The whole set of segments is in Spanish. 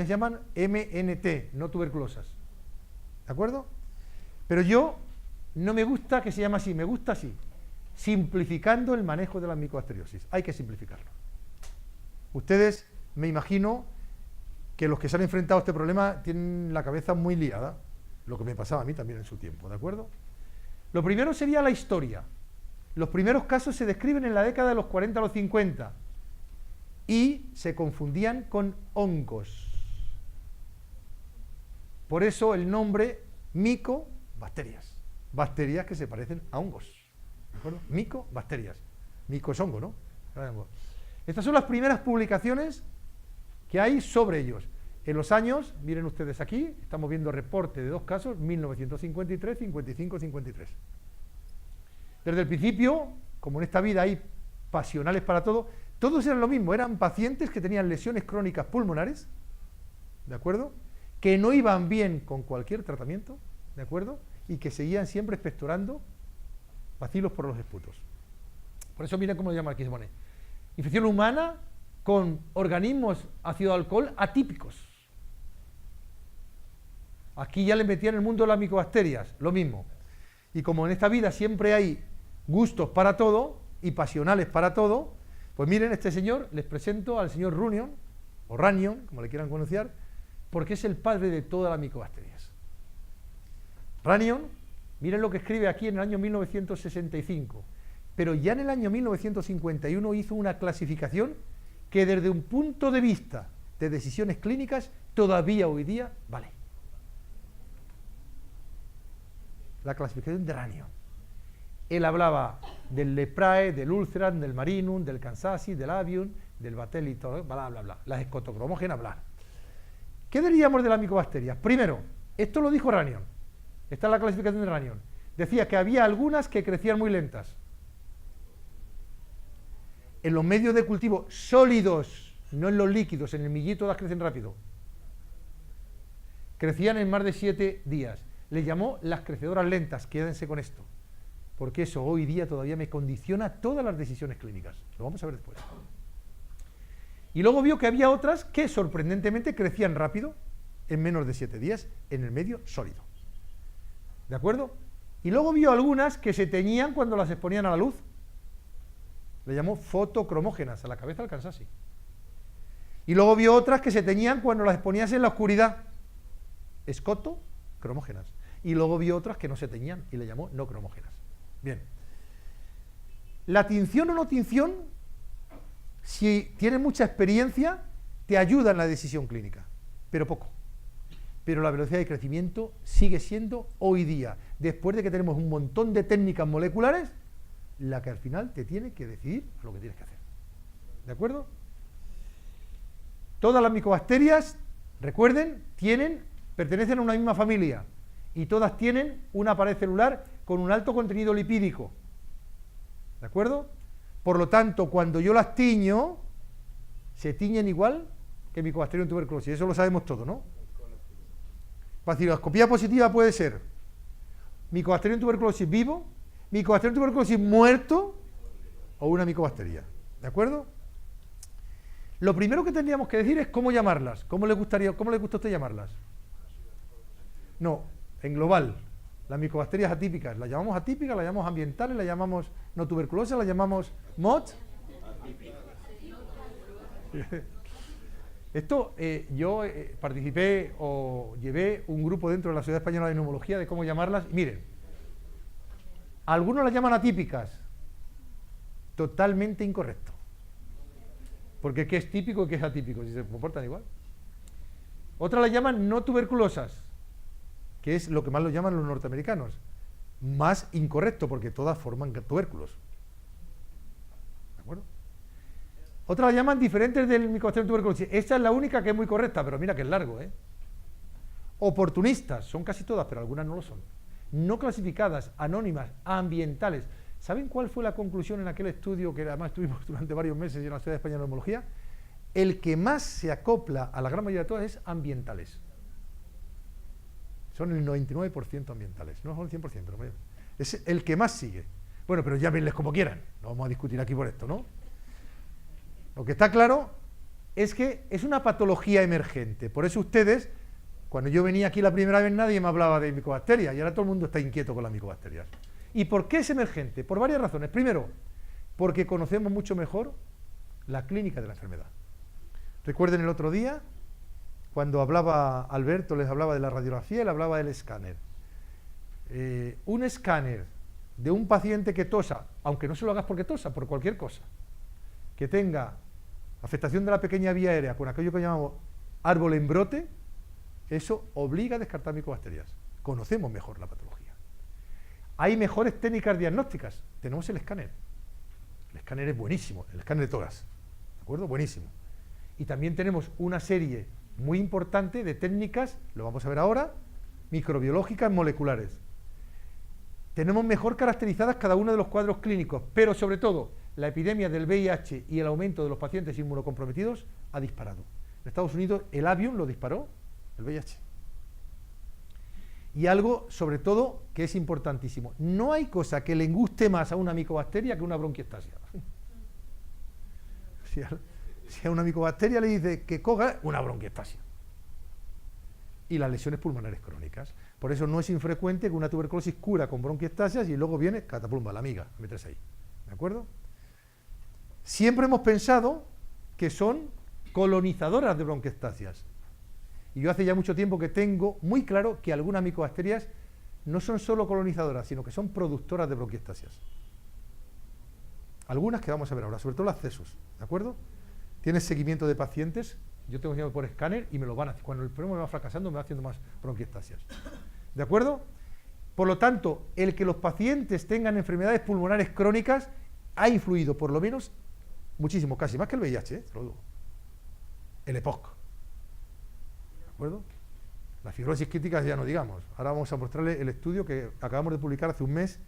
se llaman MNT, no tuberculosas. ¿De acuerdo? Pero yo no me gusta que se llame así, me gusta así, simplificando el manejo de la micobacteriosis. Hay que simplificarlo. Ustedes, me imagino, que los que se han enfrentado a este problema tienen la cabeza muy liada, lo que me pasaba a mí también en su tiempo, ¿de acuerdo? Lo primero sería la historia. Los primeros casos se describen en la década de los 40 a los 50 y se confundían con hongos. Por eso el nombre micobacterias, bacterias que se parecen a hongos, ¿de acuerdo? Micobacterias, mico es hongo, ¿no? Estas son las primeras publicaciones que hay sobre ellos. En los años, miren ustedes aquí, estamos viendo reporte de dos casos, 1953, 55, 53. Desde el principio, como en esta vida hay pasionales para todo, todos eran lo mismo, eran pacientes que tenían lesiones crónicas pulmonares, ¿de acuerdo?, que no iban bien con cualquier tratamiento, ¿de acuerdo?, y que seguían siempre expectorando bacilos por los esputos. Por eso miren cómo lo llama aquí, se pone infección humana con organismos ácido-alcohol atípicos. Aquí ya le metían el mundo de las micobacterias, lo mismo. Y como en esta vida siempre hay gustos para todo y pasionales para todo, pues miren, este señor, les presento al señor Runyon, o Runyon, como le quieran conocer, porque es el padre de todas las micobacterias. Runyon, miren lo que escribe aquí en el año 1965, pero ya en el año 1951 hizo una clasificación que desde un punto de vista de decisiones clínicas todavía hoy día vale. La clasificación de Runyon. Él hablaba del Leprae, del Ulceran, del Marinum, del Kansasi, del Avium, del Batel y todo, bla, bla, bla. Las escotocromógenas, bla. ¿Qué diríamos de las micobacterias? Primero, esto lo dijo Runyon. Esta es la clasificación de Runyon. Decía que había algunas que crecían muy lentas. En los medios de cultivo sólidos, no en los líquidos, en el millito todas crecen rápido. Crecían en más de 7 días. Le llamó las crecedoras lentas, quédense con esto, porque eso hoy día todavía me condiciona todas las decisiones clínicas. Lo vamos a ver después. Y luego vio que había otras que sorprendentemente crecían rápido, en menos de 7 días, en el medio sólido. ¿De acuerdo? Y luego vio algunas que se teñían cuando las exponían a la luz. Le llamó fotocromógenas, a la cabeza del Kansasi. Y luego vio otras que se teñían cuando las exponías en la oscuridad. Escotocromógenas. Y luego vio otras que no se teñían y le llamó no cromógenas. Bien. La tinción o no tinción, si tienes mucha experiencia, te ayuda en la decisión clínica, pero poco. Pero la velocidad de crecimiento sigue siendo hoy día, después de que tenemos un montón de técnicas moleculares, la que al final te tiene que decidir lo que tienes que hacer. ¿De acuerdo? Todas las micobacterias, recuerden, pertenecen a una misma familia y todas tienen una pared celular con un alto contenido lipídico. ¿De acuerdo? Por lo tanto, cuando yo las tiño, se tiñen igual que Mycobacterium tuberculosis. Eso lo sabemos todo, ¿no? Baciloscopía positiva puede ser Mycobacterium tuberculosis vivo, Mycobacterium tuberculosis muerto o una micobacteria. ¿De acuerdo? Lo primero que tendríamos que decir es cómo llamarlas. ¿Cómo le gusta a usted llamarlas? No, en global. Las micobacterias atípicas, las llamamos atípicas, las llamamos ambientales, las llamamos no tuberculosas, las llamamos MOTS. Esto, yo participé o llevé un grupo dentro de la Sociedad Española de Neumología de cómo llamarlas. Y miren, algunos las llaman atípicas. Totalmente incorrecto. Porque ¿qué es típico y qué es atípico? Si se comportan igual. Otras las llaman no tuberculosas, que es lo que más lo llaman los norteamericanos. Más incorrecto, porque todas forman tubérculos. ¿De acuerdo? Otras las llaman diferentes del Mycobacterium tuberculosis. Esta es la única que es muy correcta, pero mira que es largo, ¿eh? Oportunistas, son casi todas, pero algunas no lo son. No clasificadas, anónimas, ambientales. ¿Saben cuál fue la conclusión en aquel estudio que además estuvimos durante varios meses en la Sociedad Española de Neumología? El que más se acopla a la gran mayoría de todas es ambientales. Son el 99% ambientales, no son el 100%, pero es el que más sigue. Bueno, pero llámenles como quieran, no vamos a discutir aquí por esto, ¿no? Lo que está claro es que es una patología emergente. Por eso ustedes, cuando yo venía aquí la primera vez, nadie me hablaba de micobacterias, y ahora todo el mundo está inquieto con las micobacterias. ¿Y por qué es emergente? Por varias razones. Primero, porque conocemos mucho mejor la clínica de la enfermedad. Recuerden el otro día, cuando hablaba Alberto, les hablaba de la radiografía, él hablaba del escáner. Un escáner de un paciente que tosa, aunque no se lo hagas porque tosa, por cualquier cosa, que tenga afectación de la pequeña vía aérea con aquello que llamamos árbol en brote, eso obliga a descartar micobacterias. Conocemos mejor la patología. Hay mejores técnicas diagnósticas. Tenemos el escáner. El escáner es buenísimo, el escáner de tórax. ¿De acuerdo? Buenísimo. Y también tenemos una serie muy importante de técnicas, lo vamos a ver ahora, microbiológicas moleculares. Tenemos mejor caracterizadas cada uno de los cuadros clínicos, pero sobre todo la epidemia del VIH y el aumento de los pacientes inmunocomprometidos ha disparado. En Estados Unidos el avión lo disparó, el VIH. Y algo, sobre todo, que es importantísimo. No hay cosa que le guste más a una micobacteria que una bronquiectasia. Si a una micobacteria le dice que coja, una bronquiectasia. Y las lesiones pulmonares crónicas. Por eso no es infrecuente que una tuberculosis cura con bronquiectasias y luego viene cataplumba, la amiga, a meterse ahí. ¿De acuerdo? Siempre hemos pensado que son colonizadoras de bronquiectasias. Y yo hace ya mucho tiempo que tengo muy claro que algunas micobacterias no son solo colonizadoras, sino que son productoras de bronquiectasias. Algunas que vamos a ver ahora, sobre todo las CESUS, ¿de acuerdo? Tienes seguimiento de pacientes, yo tengo seguimiento por escáner y me lo van haciendo. Cuando el problema me va fracasando, me va haciendo más bronquiectasias. ¿De acuerdo? Por lo tanto, el que los pacientes tengan enfermedades pulmonares crónicas ha influido, por lo menos, muchísimo, casi más que el VIH, te lo digo. El EPOC. ¿De acuerdo? La fibrosis quística ya no digamos. Ahora vamos a mostrarle el estudio que acabamos de publicar hace un mes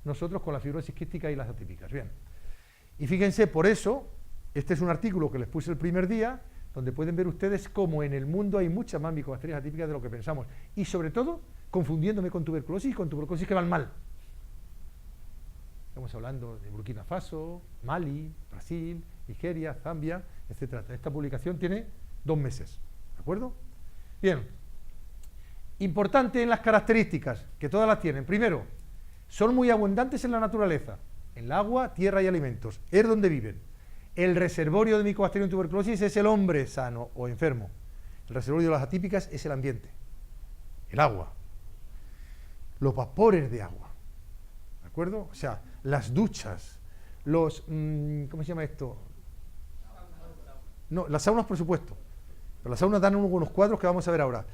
nosotros con la fibrosis quística y las atípicas. Bien. Y fíjense, por eso, este es un artículo que les puse el primer día, donde pueden ver ustedes cómo en el mundo hay muchas más micobacterias atípicas de lo que pensamos. Y sobre todo, confundiéndome con tuberculosis que van mal. Estamos hablando de Burkina Faso, Mali, Brasil, Nigeria, Zambia, etc. Esta publicación tiene 2 meses. ¿De acuerdo? Bien. Importante en las características, que todas las tienen. Primero, son muy abundantes en la naturaleza, en el agua, tierra y alimentos. Es donde viven. El reservorio de Mycobacterium tuberculosis es el hombre sano o enfermo. El reservorio de las atípicas es el ambiente, el agua, los vapores de agua. ¿De acuerdo? O sea, las duchas, los... ¿cómo se llama esto? No, las saunas, por supuesto. Pero las saunas dan unos cuadros que vamos a ver ahora.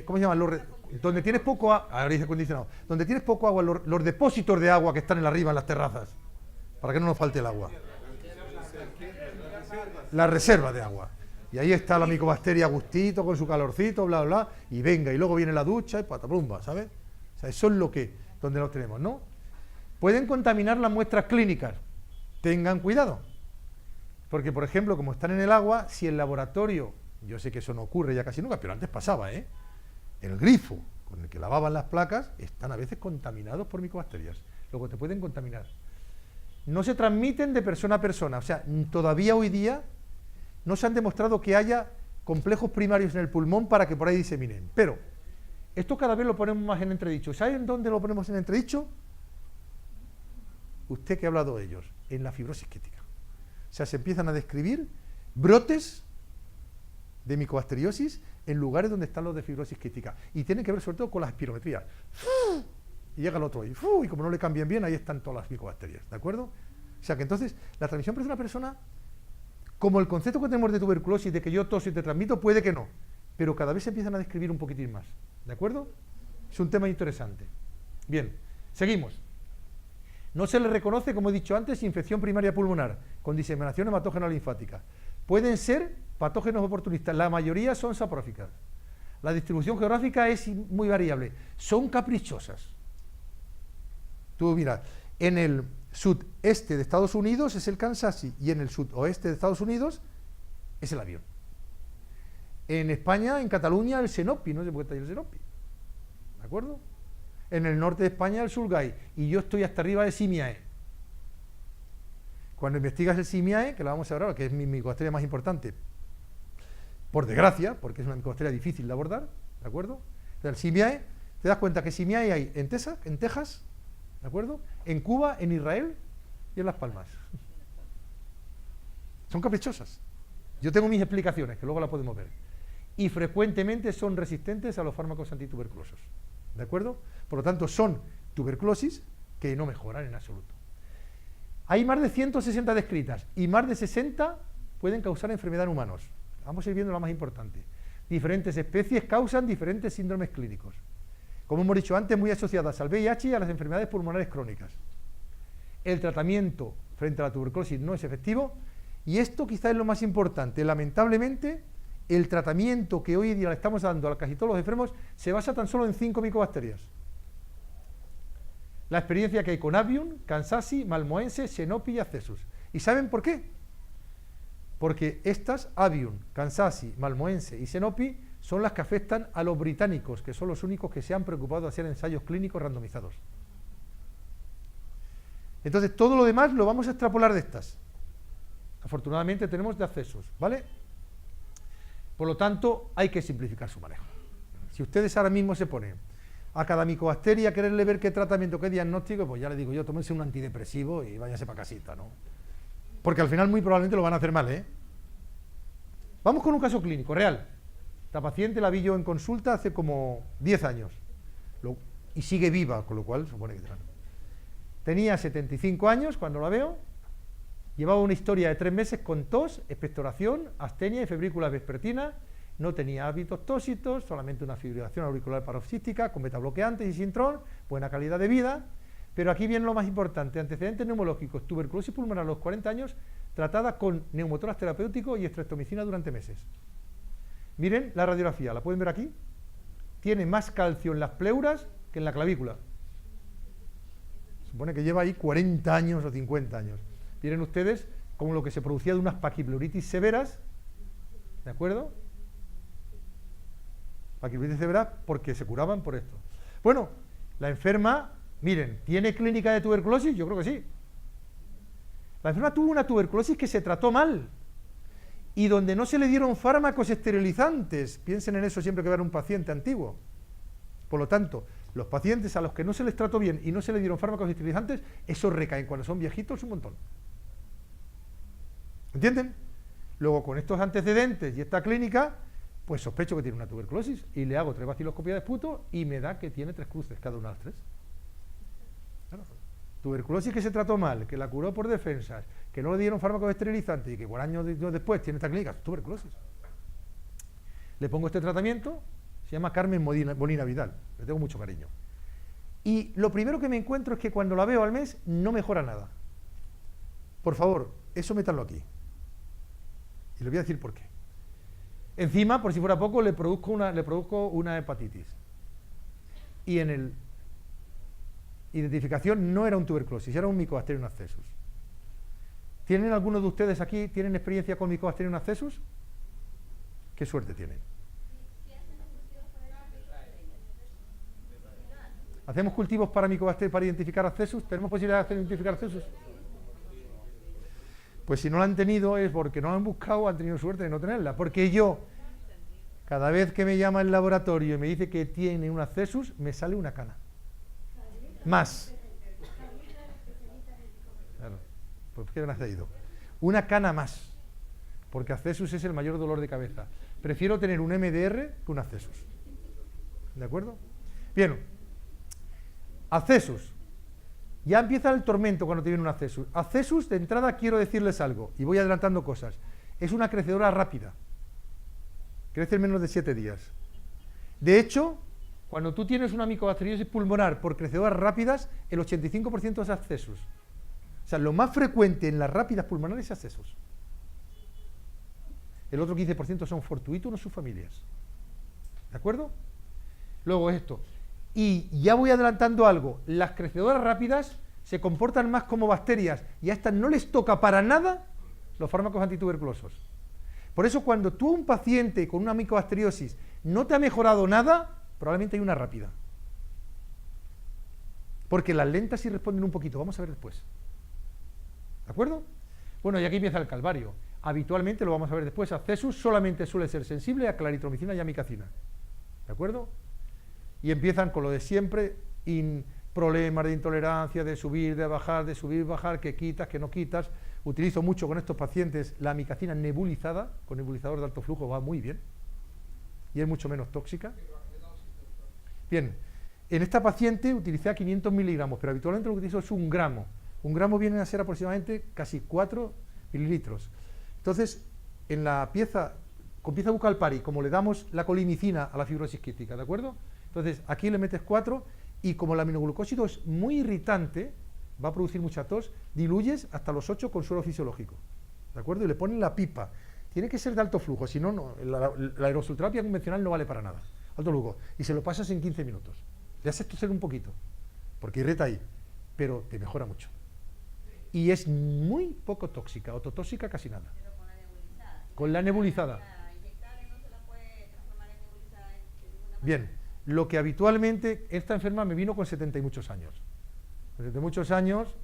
¿Cómo se llaman? Donde tienes poco agua, ahora dice acondicionado, donde tienes poco agua, los depósitos de agua que están en arriba en las terrazas, para que no nos falte el agua. La reserva de agua. Y ahí está la micobacteria a gustito, con su calorcito, bla, bla, y venga, y luego viene la ducha y pataplumba, ¿sabes? O sea, eso es lo que, donde lo tenemos, ¿no? Pueden contaminar las muestras clínicas. Tengan cuidado. Porque, por ejemplo, como están en el agua, si el laboratorio, yo sé que eso no ocurre ya casi nunca, pero antes pasaba, ¿eh? El grifo con el que lavaban las placas están a veces contaminados por micobacterias. Luego te pueden contaminar. No se transmiten de persona a persona. O sea, todavía hoy día no se han demostrado que haya complejos primarios en el pulmón para que por ahí diseminen. Pero esto cada vez lo ponemos más en entredicho. ¿Saben dónde lo ponemos en entredicho? Usted que ha hablado de ellos, en la fibrosis quística. O sea, se empiezan a describir brotes de micobacteriosis en lugares donde están los de fibrosis quística. Y tienen que ver sobre todo con las espirometrías. Y llega el otro y como no le cambien bien, ahí están todas las micobacterias. ¿De acuerdo? O sea que entonces, la transmisión persona a persona, como el concepto que tenemos de tuberculosis, de que yo toso y te transmito, puede que no. Pero cada vez se empiezan a describir un poquitín más. ¿De acuerdo? Es un tema interesante. Bien, seguimos. No se le reconoce, como he dicho antes, infección primaria pulmonar, con diseminación hematógena linfática. Pueden ser patógenos oportunistas, la mayoría son sapróficas. La distribución geográfica es muy variable, son caprichosas. Tú mira, en el sudeste de Estados Unidos es el Kansasi y en el sudoeste de Estados Unidos es el avión. En España, en Cataluña, el Senopi, no sé por qué está ahí el Senopi. ¿De acuerdo? En el norte de España, el Sulgai, y yo estoy hasta arriba de Simiae. Cuando investigas el Simiae, que lo vamos a ver ahora, que es mi micobacteria más importante, por desgracia, porque es una micobacteria difícil de abordar, ¿de acuerdo? El Simiae, te das cuenta que Simiae hay en Texas, ¿de acuerdo? En Cuba, en Israel y en Las Palmas. Son caprichosas. Yo tengo mis explicaciones, que luego las podemos ver. Y frecuentemente son resistentes a los fármacos antituberculosos, ¿de acuerdo? Por lo tanto, son tuberculosis que no mejoran en absoluto. Hay más de 160 descritas y más de 60 pueden causar enfermedad en humanos. Vamos a ir viendo la más importante. Diferentes especies causan diferentes síndromes clínicos. Como hemos dicho antes, muy asociadas al VIH y a las enfermedades pulmonares crónicas. El tratamiento frente a la tuberculosis no es efectivo y esto quizás es lo más importante. Lamentablemente, el tratamiento que hoy día le estamos dando a casi todos los enfermos se basa tan solo en 5 micobacterias. La experiencia que hay con Avium, Kansasi, Malmoense, Xenopi y Accesus. ¿Y saben por qué? Porque estas, Avium, Kansasi, Malmoense y Xenopi, son las que afectan a los británicos, que son los únicos que se han preocupado de hacer ensayos clínicos randomizados. Entonces, todo lo demás lo vamos a extrapolar de estas. Afortunadamente tenemos de Accesus, ¿vale? Por lo tanto, hay que simplificar su manejo. Si ustedes ahora mismo se ponen a cada micobacteria quererle ver qué tratamiento, qué diagnóstico, pues ya le digo yo, tómense un antidepresivo y váyase para casita, ¿no? Porque al final muy probablemente lo van a hacer mal, ¿eh? Vamos con un caso clínico, real. La paciente la vi yo en consulta hace como 10 años y sigue viva, con lo cual supone que tenía 75 años cuando la veo, llevaba una historia de 3 meses con tos, expectoración, astenia y febrícula vespertina, no tenía hábitos tóxicos, solamente una fibrilación auricular paroxística con betabloqueantes y sintrón, buena calidad de vida, pero aquí viene lo más importante, antecedentes neumológicos, tuberculosis pulmonar a los 40 años, tratada con neumotoras terapéutico y estreptomicina durante meses. Miren la radiografía, ¿la pueden ver aquí? Tiene más calcio en las pleuras que en la clavícula. Supone que lleva ahí 40 años o 50 años. Miren ustedes como lo que se producía de unas paquipleuritis severas, ¿de acuerdo? Paquipleuritis severas porque se curaban por esto. Bueno, la enferma, miren, ¿tiene clínica de tuberculosis? Yo creo que sí. La enferma tuvo una tuberculosis que se trató mal y donde no se le dieron fármacos esterilizantes. Piensen en eso siempre que vean un paciente antiguo. Por lo tanto, los pacientes a los que no se les trató bien y no se les dieron fármacos esterilizantes, esos recaen cuando son viejitos un montón. ¿Entienden? Luego, con estos antecedentes y esta clínica, pues sospecho que tiene una tuberculosis y le hago 3 baciloscopias de esputo y me da que tiene 3 cruces, cada una de las 3. Claro. Tuberculosis que se trató mal, que la curó por defensas, que no le dieron fármacos esterilizantes y que por años después tiene esta clínica, tuberculosis. Le pongo este tratamiento, se llama Carmen Molina Vidal, le tengo mucho cariño. Y lo primero que me encuentro es que cuando la veo al mes no mejora nada. Por favor, eso métanlo aquí. Y le voy a decir por qué. Encima, por si fuera poco, le produzco una hepatitis. Y en el identificación no era un tuberculosis, era un Mycobacterium abscessus. ¿Tienen algunos de ustedes aquí, tienen experiencia con Mycobacterium abscessus? ¿Qué suerte tienen? ¿Hacemos cultivos para Mycobacterium para identificar abscessus? ¿Tenemos posibilidad de identificar abscessus? Pues si no la han tenido es porque no la han buscado, han tenido suerte de no tenerla. Porque yo, cada vez que me llama el laboratorio y me dice que tiene un abscessus, me sale una cana. Más. Claro, pues ¿qué me has ido? Una cana más. Porque abscessus es el mayor dolor de cabeza. Prefiero tener un MDR que un abscessus. ¿De acuerdo? Bien. Abscessus. Ya empieza el tormento cuando te viene un abscessus. Abscessus, de entrada, quiero decirles algo, y voy adelantando cosas. Es una crecedora rápida. Crece en menos de 7 días. De hecho, cuando tú tienes una micobacteriosis pulmonar por crecedoras rápidas, el 85% es abscessus. O sea, lo más frecuente en las rápidas pulmonares es abscessus. El otro 15% son fortuitos o sus familias. ¿De acuerdo? Luego esto. Y ya voy adelantando algo, las crecedoras rápidas se comportan más como bacterias y a estas no les toca para nada los fármacos antituberculosos. Por eso cuando tú a un paciente con una micobacteriosis no te ha mejorado nada, probablemente hay una rápida. Porque las lentas sí responden un poquito, vamos a ver después. ¿De acuerdo? Bueno, y aquí empieza el calvario. habitualmente, lo vamos a ver después, accesus solamente suele ser sensible a claritromicina y amicacina. ¿De acuerdo? Y empiezan con lo de siempre, problemas de intolerancia, de subir, de bajar, de subir, bajar, que quitas, que no quitas. Utilizo mucho con estos pacientes la amicacina nebulizada, con nebulizador de alto flujo va muy bien, y es mucho menos tóxica. Bien, en esta paciente utilicé a 500 miligramos, pero habitualmente lo que utilizo es 1 gramo. 1 gramo viene a ser aproximadamente casi 4 mililitros. Entonces, en la pieza, con pieza bucal pari, como le damos la colimicina a la fibrosis quística, ¿de acuerdo? Entonces, aquí le metes 4 y como el aminoglucósido es muy irritante, va a producir mucha tos, diluyes hasta los 8 con suero fisiológico, ¿de acuerdo? Y le ponen la pipa. Tiene que ser de alto flujo, si no, la aerosolterapia convencional no vale para nada. Alto flujo. Y se lo pasas en 15 minutos. Le haces toser un poquito, porque irrita ahí, pero te mejora mucho. Y es muy poco tóxica, ototóxica casi nada. Pero con la nebulizada. Con la nebulizada. La inyectable no se la puede transformar en nebulizada de ninguna manera. Bien, lo que habitualmente, esta enferma me vino con 70 y muchos años. Con 70 y muchos años,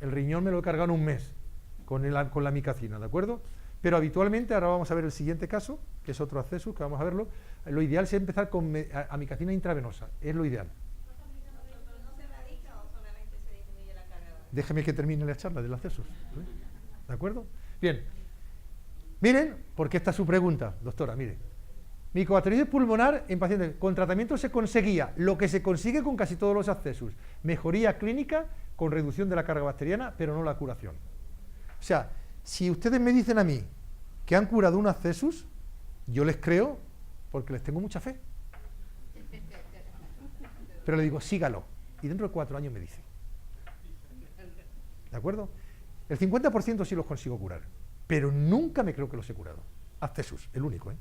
el riñón me lo he cargado en un mes, con la amicacina, ¿de acuerdo? Pero habitualmente, ahora vamos a ver el siguiente caso, que es otro accesus, que vamos a verlo, lo ideal es empezar con amicacina intravenosa, es lo ideal. ¿Pero no se radica o solamente se disminuye la carga? Déjeme que termine la charla del accesus, ¿de acuerdo? Bien, miren, porque esta es su pregunta, doctora, mire. Micobacteritis pulmonar en pacientes con tratamiento se conseguía lo que se consigue con casi todos los accesus, mejoría clínica con reducción de la carga bacteriana, pero no la curación. O sea, si ustedes me dicen a mí que han curado un accesus, yo les creo porque les tengo mucha fe. Pero le digo, sígalo. Y dentro de 4 años me dice. ¿De acuerdo? El 50% sí los consigo curar, pero nunca me creo que los he curado. Accesus, el único, ¿eh?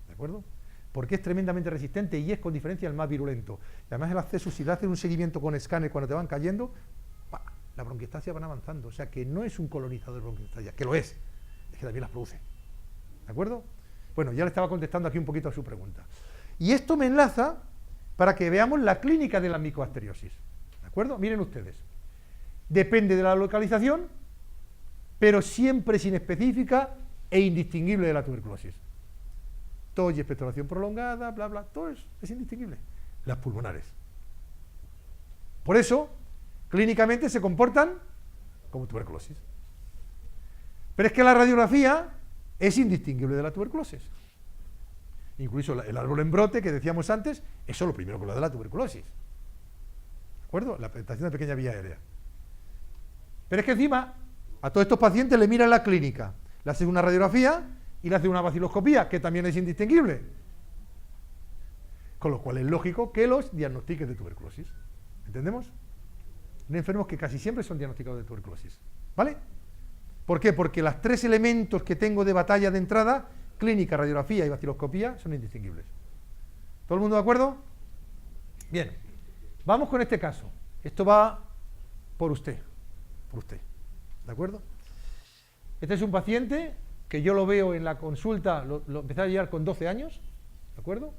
¿De acuerdo? Porque es tremendamente resistente y es con diferencia el más virulento. Y además el accesus, si le haces un seguimiento con escáner cuando te van cayendo, la bronquiectasia van avanzando. O sea que no es un colonizador de bronquiectasia, que lo es que también las produce. ¿De acuerdo? Bueno, ya le estaba contestando aquí un poquito a su pregunta. Y esto me enlaza para que veamos la clínica de la micobacteriosis. ¿De acuerdo? Miren ustedes. Depende de la localización, pero siempre es inespecífica e indistinguible de la tuberculosis. Tos y expectoración prolongada, bla, bla, todo es indistinguible. Las pulmonares. Por eso, clínicamente se comportan como tuberculosis. Pero es que la radiografía es indistinguible de la tuberculosis. Incluso el árbol en brote que decíamos antes, eso es lo primero que lo de la tuberculosis. ¿De acuerdo? La presentación de pequeña vía aérea. Pero es que encima, a todos estos pacientes le miran la clínica, le hacen una radiografía y le hacen una vaciloscopía, que también es indistinguible. Con lo cual es lógico que los diagnostiques de tuberculosis. ¿Entendemos? Hay enfermos que casi siempre son diagnosticados de tuberculosis. ¿Vale? ¿Por qué? Porque los 3 elementos que tengo de batalla de entrada, clínica, radiografía y vaciloscopía, son indistinguibles. ¿Todo el mundo de acuerdo? Bien. Vamos con este caso. Esto va por usted. Por usted. ¿De acuerdo? Este es un paciente que yo lo veo en la consulta, lo empecé a llevar con 12 años. ¿De acuerdo?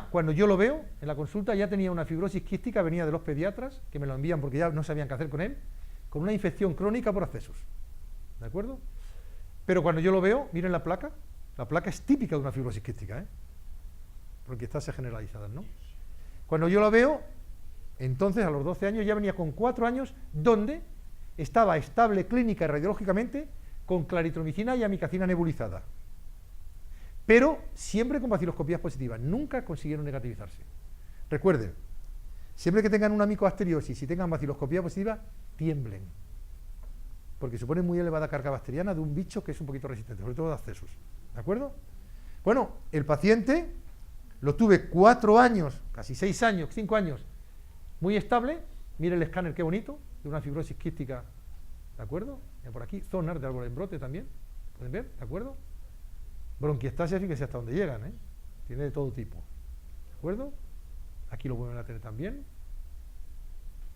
Cuando yo lo veo en la consulta, ya tenía una fibrosis quística, venía de los pediatras, que me lo envían porque ya no sabían qué hacer con él, con una infección crónica por accesus. ¿De acuerdo? Pero cuando yo lo veo, miren la placa es típica de una fibrosis quística, ¿eh? Bronquiectasias generalizadas, ¿no? Cuando yo lo veo, entonces a los 12 años ya venía con 4 años, donde estaba estable clínica y radiológicamente con claritromicina y amicacina nebulizada. Pero siempre con vaciloscopías positivas, nunca consiguieron negativizarse. Recuerden, siempre que tengan una micobacteriosis y tengan vaciloscopía positiva, tiemblen, porque supone muy elevada carga bacteriana de un bicho que es un poquito resistente, sobre todo de accesus. ¿De acuerdo? Bueno, el paciente lo tuve 4 años, casi 6 años, 5 años, muy estable. Miren el escáner, qué bonito, de una fibrosis quística. ¿De acuerdo? Ya por aquí, zonas de árbol en brote también, ¿pueden ver? ¿De acuerdo? Bronquiectasia, fíjense hasta dónde llegan, ¿eh? Tiene de todo tipo. ¿De acuerdo? Aquí lo vuelven a tener también.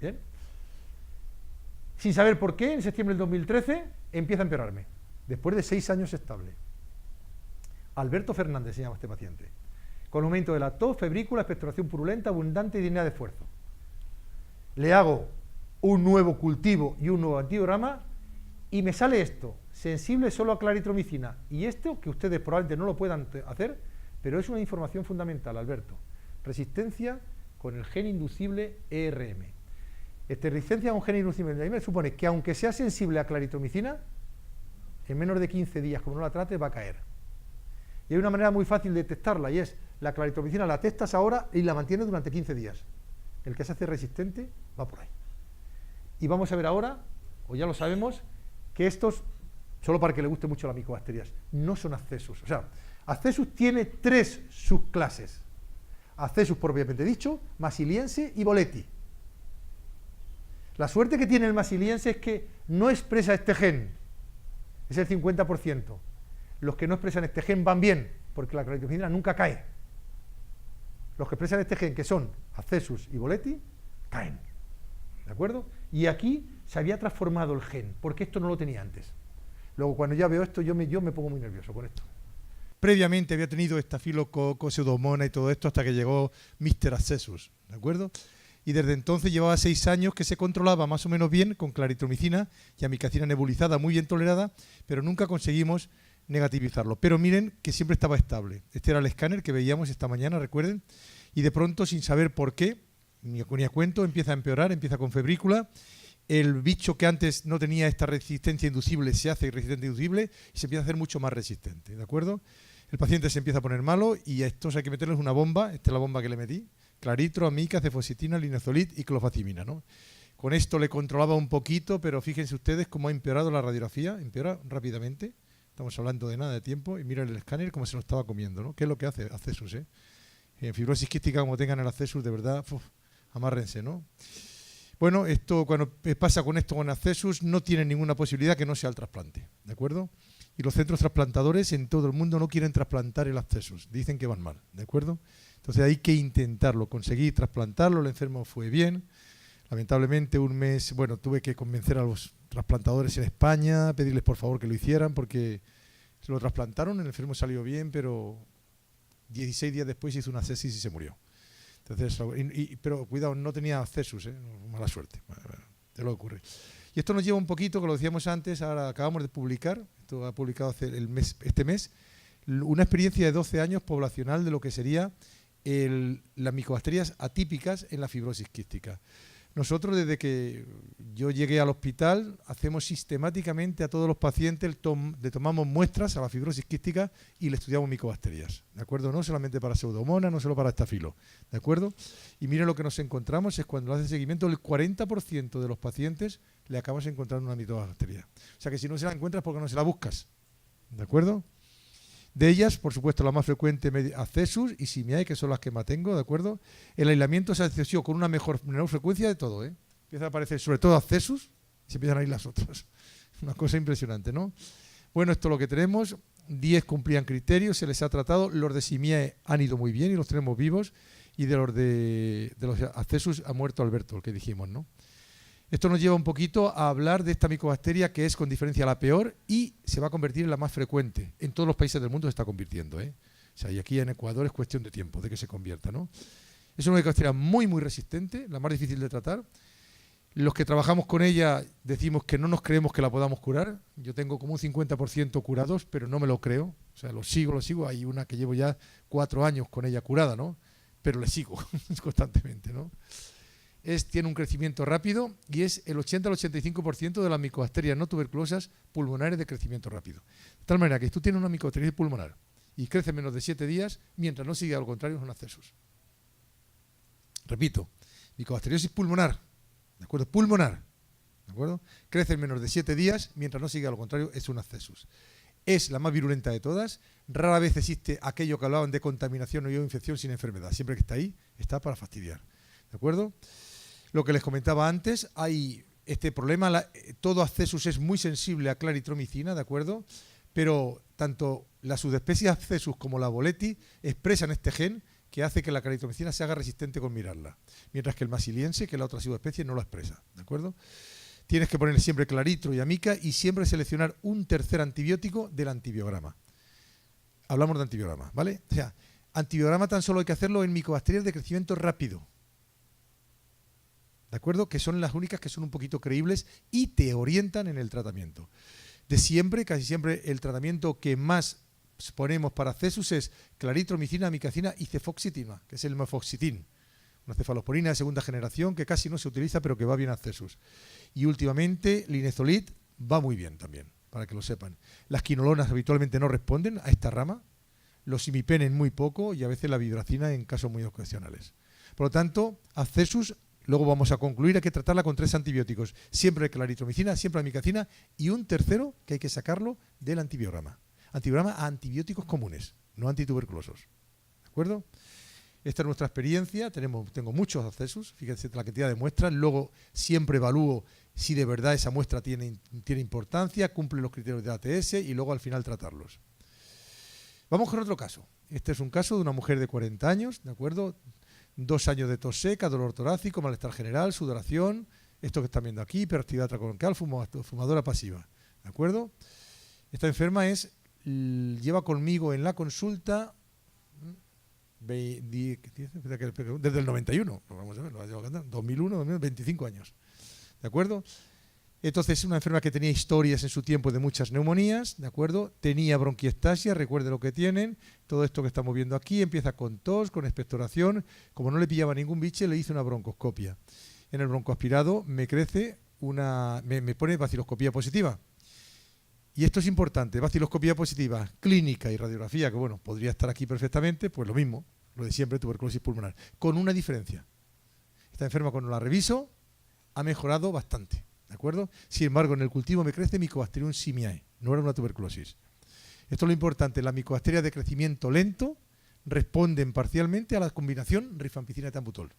Bien. Sin saber por qué, en septiembre del 2013 empieza a empeorarme, después de 6 años estable. Alberto Fernández se llama este paciente, con aumento de la tos, febrícula, expectoración purulenta, abundante y disnea de esfuerzo. Le hago un nuevo cultivo y un nuevo antiograma y me sale esto, sensible solo a claritromicina. Y esto, que ustedes probablemente no lo puedan hacer, pero es una información fundamental, Alberto. Resistencia con el gen inducible ERM. Resistencia con gen inducible ERM supone que aunque sea sensible a claritromicina, en menos de 15 días, como no la trate, va a caer. Y hay una manera muy fácil de detectarla, y es la claritromicina la testas ahora y la mantienes durante 15 días. El que se hace resistente va por ahí. Y vamos a ver ahora, o ya lo sabemos, que estos, solo para que le guste mucho las micobacterias, no son accesus. O sea, accesus tiene 3 subclases. Accesus propiamente dicho, masiliense y boleti. La suerte que tiene el masiliense es que no expresa este gen, es el 50%. Los que no expresan este gen van bien, porque la claritromicina nunca cae. Los que expresan este gen, que son accesus y boleti, caen. ¿De acuerdo? Y aquí se había transformado el gen, porque esto no lo tenía antes. Luego, cuando ya veo esto, yo me pongo muy nervioso con esto. Previamente había tenido estafilococo, pseudomonas y todo esto hasta que llegó Mr. Accessus, ¿de acuerdo? Y desde entonces llevaba 6 años que se controlaba más o menos bien con claritromicina y amicacina nebulizada muy bien tolerada, pero nunca conseguimos negativizarlo. Pero miren que siempre estaba estable. Este era el escáner que veíamos esta mañana, recuerden, y de pronto, sin saber por qué, ni a cuento, empieza a empeorar, empieza con febrícula. El bicho que antes no tenía esta resistencia inducible se hace resistente inducible y se empieza a hacer mucho más resistente, ¿de acuerdo? El paciente se empieza a poner malo y a estos hay que meterles una bomba, esta es la bomba que le metí, claritro, amica, cefositina, linezolid y clofacimina, ¿no? Con esto le controlaba un poquito, pero fíjense ustedes cómo ha empeorado la radiografía, empeora rápidamente, estamos hablando de nada de tiempo, y miren el escáner cómo se lo estaba comiendo, ¿no? ¿Qué es lo que hace Accessus, En fibrosis quística, como tengan el Accessus, de verdad, amárrense, ¿no? Bueno, esto cuando pasa con esto con Accessus no tiene ninguna posibilidad que no sea el trasplante, ¿de acuerdo? Y los centros trasplantadores en todo el mundo no quieren trasplantar el Accessus, dicen que van mal, ¿de acuerdo? Entonces hay que intentarlo, conseguí trasplantarlo, el enfermo fue bien, lamentablemente un mes, bueno, tuve que convencer a los trasplantadores en España, pedirles por favor que lo hicieran porque se lo trasplantaron, el enfermo salió bien, pero 16 días después hizo una sepsis y se murió. Entonces, pero cuidado, no tenía Accessus, mala suerte, te lo ocurre. Y esto nos lleva un poquito, que lo decíamos antes, ahora acabamos de publicar, esto ha publicado este mes, una experiencia de 12 años poblacional de lo que sería las micobacterias atípicas en la fibrosis quística. Nosotros, desde que yo llegué al hospital, hacemos sistemáticamente a todos los pacientes, le tomamos muestras a la fibrosis quística y le estudiamos micobacterias, ¿de acuerdo? No solamente para pseudomonas, no solo para estafilo, ¿de acuerdo? Y miren lo que nos encontramos es cuando hace seguimiento, el 40% de los pacientes le acabas encontrando una micobacteria. O sea que si no se la encuentras, ¿por qué no se la buscas? ¿De acuerdo? De ellas, por supuesto, la más frecuente, Accessus y Simiae, que son las que más tengo, ¿de acuerdo? menor aislamiento se asoció con una menor frecuencia de todo, Empieza a aparecer sobre todo Accessus y se empiezan a ir las otras. Una cosa impresionante, ¿no? Bueno, esto es lo que tenemos. 10 cumplían criterios, se les ha tratado. Los de Simiae han ido muy bien y los tenemos vivos. Y de los Accessus ha muerto Alberto, el que dijimos, ¿no? Esto nos lleva un poquito a hablar de esta micobacteria que es con diferencia la peor y se va a convertir en la más frecuente. En todos los países del mundo se está convirtiendo, O sea, y aquí en Ecuador es cuestión de tiempo de que se convierta, ¿no? Es una micobacteria muy, muy resistente, la más difícil de tratar. Los que trabajamos con ella decimos que no nos creemos que la podamos curar. Yo tengo como un 50% curados, pero no me lo creo. O sea, lo sigo. Hay una que llevo ya 4 años con ella curada, ¿no? Pero le sigo constantemente, ¿no? Tiene un crecimiento rápido y es el 80 al 85% de las micobacterias no tuberculosas pulmonares de crecimiento rápido. De tal manera que si tú tienes una micobacteria pulmonar y crece menos de 7 días, mientras no siga al contrario, son Accessus. Repito, micobacteriosis pulmonar, ¿de acuerdo? Pulmonar, ¿de acuerdo? Crece en menos de 7 días, mientras no siga al contrario, es un Accessus. Es la más virulenta de todas. Rara vez existe aquello que hablaban de contaminación o infección sin enfermedad. Siempre que está ahí, está para fastidiar. ¿De acuerdo? Lo que les comentaba antes, hay este problema, todo Accessus es muy sensible a claritromicina, ¿de acuerdo? Pero tanto la subespecie Accessus como la boleti expresan este gen que hace que la claritromicina se haga resistente con mirarla, mientras que el masiliense, que es la otra subespecie, no lo expresa, ¿de acuerdo? Tienes que ponerle siempre claritro y amica y siempre seleccionar un tercer antibiótico del antibiograma. Hablamos de antibiograma, ¿vale? O sea, antibiograma tan solo hay que hacerlo en micobacterias de crecimiento rápido, ¿de acuerdo? Que son las únicas que son un poquito creíbles y te orientan en el tratamiento. de siempre, casi siempre el tratamiento que más ponemos para accesos es claritromicina, amicacina y cefoxitina, que es el mefoxitin, una cefalosporina de segunda generación que casi no se utiliza pero que va bien a accesos. Y últimamente linezolid va muy bien también, para que lo sepan. Las quinolonas habitualmente no responden a esta rama, los imipenem muy poco y a veces la vidracina en casos muy ocasionales. Por lo tanto, accesos, luego vamos a concluir, hay que tratarla con 3 antibióticos, siempre claritromicina, siempre amicacina y un tercero que hay que sacarlo del antibiograma. Antibiograma a antibióticos comunes, no antituberculosos. ¿De acuerdo? Esta es nuestra experiencia, tengo muchos accesos, fíjense la cantidad de muestras, luego siempre evalúo si de verdad esa muestra tiene importancia, cumple los criterios de ATS y luego al final tratarlos. Vamos con otro caso. Este es un caso de una mujer de 40 años, ¿de acuerdo? 2 años de tos seca, dolor torácico, malestar general, sudoración, esto que están viendo aquí, hiperactividad tracobronquial, fumadora pasiva, ¿de acuerdo? Esta enferma lleva conmigo en la consulta desde el 91, vamos a ver, 2001, 25 años, ¿de acuerdo? Entonces es una enferma que tenía historias en su tiempo de muchas neumonías, ¿de acuerdo? Tenía bronquiectasia, recuerde lo que tienen, todo esto que estamos viendo aquí, empieza con tos, con expectoración, como no le pillaba ningún biche, le hice una broncoscopia. En el broncoaspirado me crece me pone baciloscopía positiva. Y esto es importante, baciloscopía positiva, clínica y radiografía, que bueno, podría estar aquí perfectamente, pues lo mismo, lo de siempre, tuberculosis pulmonar, con una diferencia. Esta enferma cuando la reviso ha mejorado bastante, ¿de acuerdo? Sin embargo, en el cultivo me crece Mycobacterium simiae, no era una tuberculosis. Esto es lo importante, las micobacterias de crecimiento lento responden parcialmente a la combinación rifampicina y tambutol,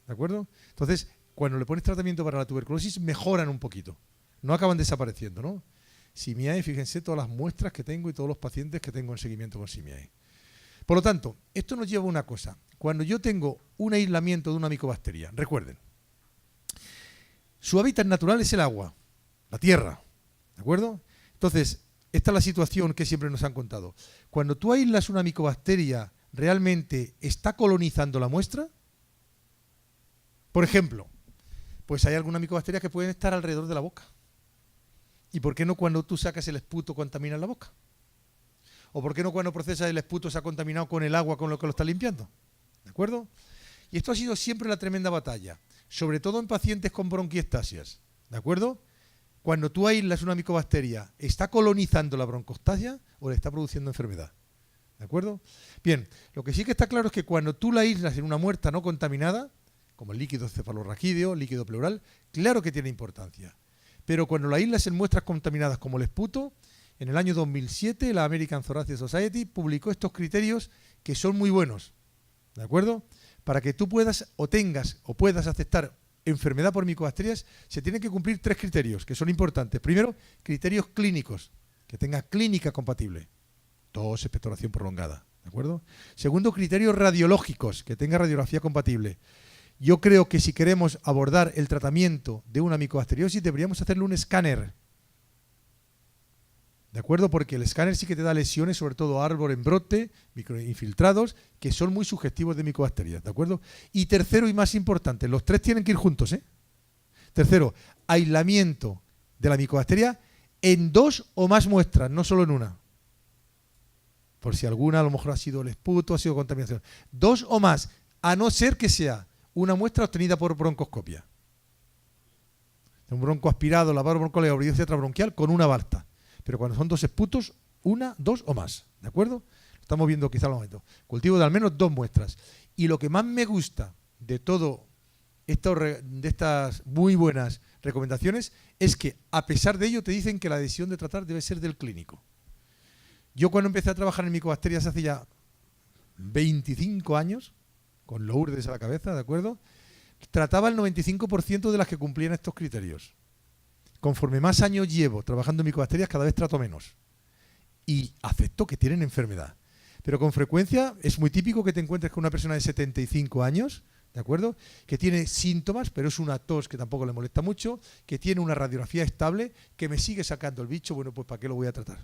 ¿de acuerdo? Entonces, cuando le pones tratamiento para la tuberculosis, mejoran un poquito, no acaban desapareciendo, ¿no? Simiae, fíjense todas las muestras que tengo y todos los pacientes que tengo en seguimiento con Simiae. Por lo tanto, esto nos lleva a una cosa. Cuando yo tengo un aislamiento de una micobacteria, recuerden, su hábitat natural es el agua, la tierra, ¿de acuerdo? Entonces, esta es la situación que siempre nos han contado. Cuando tú aíslas una micobacteria, ¿realmente está colonizando la muestra? Por ejemplo, pues hay alguna micobacteria que pueden estar alrededor de la boca. ¿Y por qué no cuando tú sacas el esputo contaminas la boca? ¿O por qué no cuando procesas el esputo se ha contaminado con el agua con lo que lo está limpiando? ¿De acuerdo? Y esto ha sido siempre la tremenda batalla, sobre todo en pacientes con bronquiectasias. ¿De acuerdo? Cuando tú aíslas una micobacteria, ¿está colonizando la broncostasia o le está produciendo enfermedad? ¿De acuerdo? Bien, lo que sí que está claro es que cuando tú la aíslas en una muestra no contaminada, como el líquido cefalorraquídeo, líquido pleural, claro que tiene importancia. Pero cuando la aíslas en muestras contaminadas como el esputo, en el año 2007 la American Thoracic Society publicó estos criterios que son muy buenos, ¿de acuerdo? Para que tú puedas o tengas o puedas aceptar enfermedad por micobacterias, se tienen que cumplir 3 criterios que son importantes. Primero, criterios clínicos, que tenga clínica compatible, tos, expectoración prolongada, ¿de acuerdo? Segundo, criterios radiológicos, que tenga radiografía compatible. Yo creo que si queremos abordar el tratamiento de una micobacteriosis deberíamos hacerle un escáner. ¿De acuerdo? Porque el escáner sí que te da lesiones, sobre todo árbol en brote, microinfiltrados, que son muy sugestivos de micobacterias. ¿De acuerdo? Y tercero y más importante, los 3 tienen que ir juntos, ¿eh? Tercero, aislamiento de la micobacteria en 2 o más muestras, no solo en una. Por si alguna a lo mejor ha sido el esputo, ha sido contaminación. 2 o más, a no ser que sea una muestra obtenida por broncoscopia. Un broncoaspirado, lavado broncoleo, biopsia bronquial con una balta. Pero cuando son 2 esputos, 1, 2 o más. ¿De acuerdo? Estamos viendo quizá al momento. Cultivo de al menos 2 muestras. Y lo que más me gusta de todo de estas muy buenas recomendaciones es que a pesar de ello te dicen que la decisión de tratar debe ser del clínico. Yo cuando empecé a trabajar en micobacterias hace ya 25 años, con Lourdes a la cabeza, ¿de acuerdo? Trataba el 95% de las que cumplían estos criterios. Conforme más años llevo trabajando en micobacterias, cada vez trato menos. Y acepto que tienen enfermedad. Pero con frecuencia es muy típico que te encuentres con una persona de 75 años, ¿de acuerdo? Que tiene síntomas, pero es una tos que tampoco le molesta mucho, que tiene una radiografía estable, que me sigue sacando el bicho, bueno, pues ¿para qué lo voy a tratar?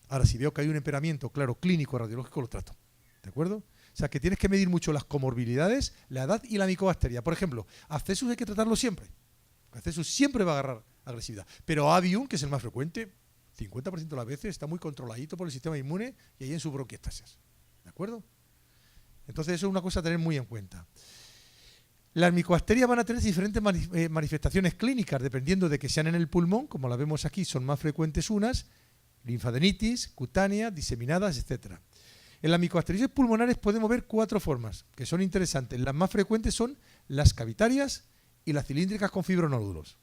Ahora, si veo que hay un empeoramiento, claro, clínico, radiológico, lo trato. ¿De acuerdo? O sea, que tienes que medir mucho las comorbilidades, la edad y la micobacteria. Por ejemplo, Accesus hay que tratarlo siempre. Accesus siempre va a agarrar agresividad. Pero Avium, que es el más frecuente, 50% de las veces está muy controladito por el sistema inmune y ahí en su bronquiectasis. ¿De acuerdo? Entonces eso es una cosa a tener muy en cuenta. Las micobacterias van a tener diferentes manifestaciones clínicas, dependiendo de que sean en el pulmón, como la vemos aquí, son más frecuentes unas, linfadenitis, cutánea, diseminadas, etc. En las micobacterias pulmonares podemos ver 4 formas, que son interesantes. Las más frecuentes son las cavitarias y las cilíndricas con fibronódulos.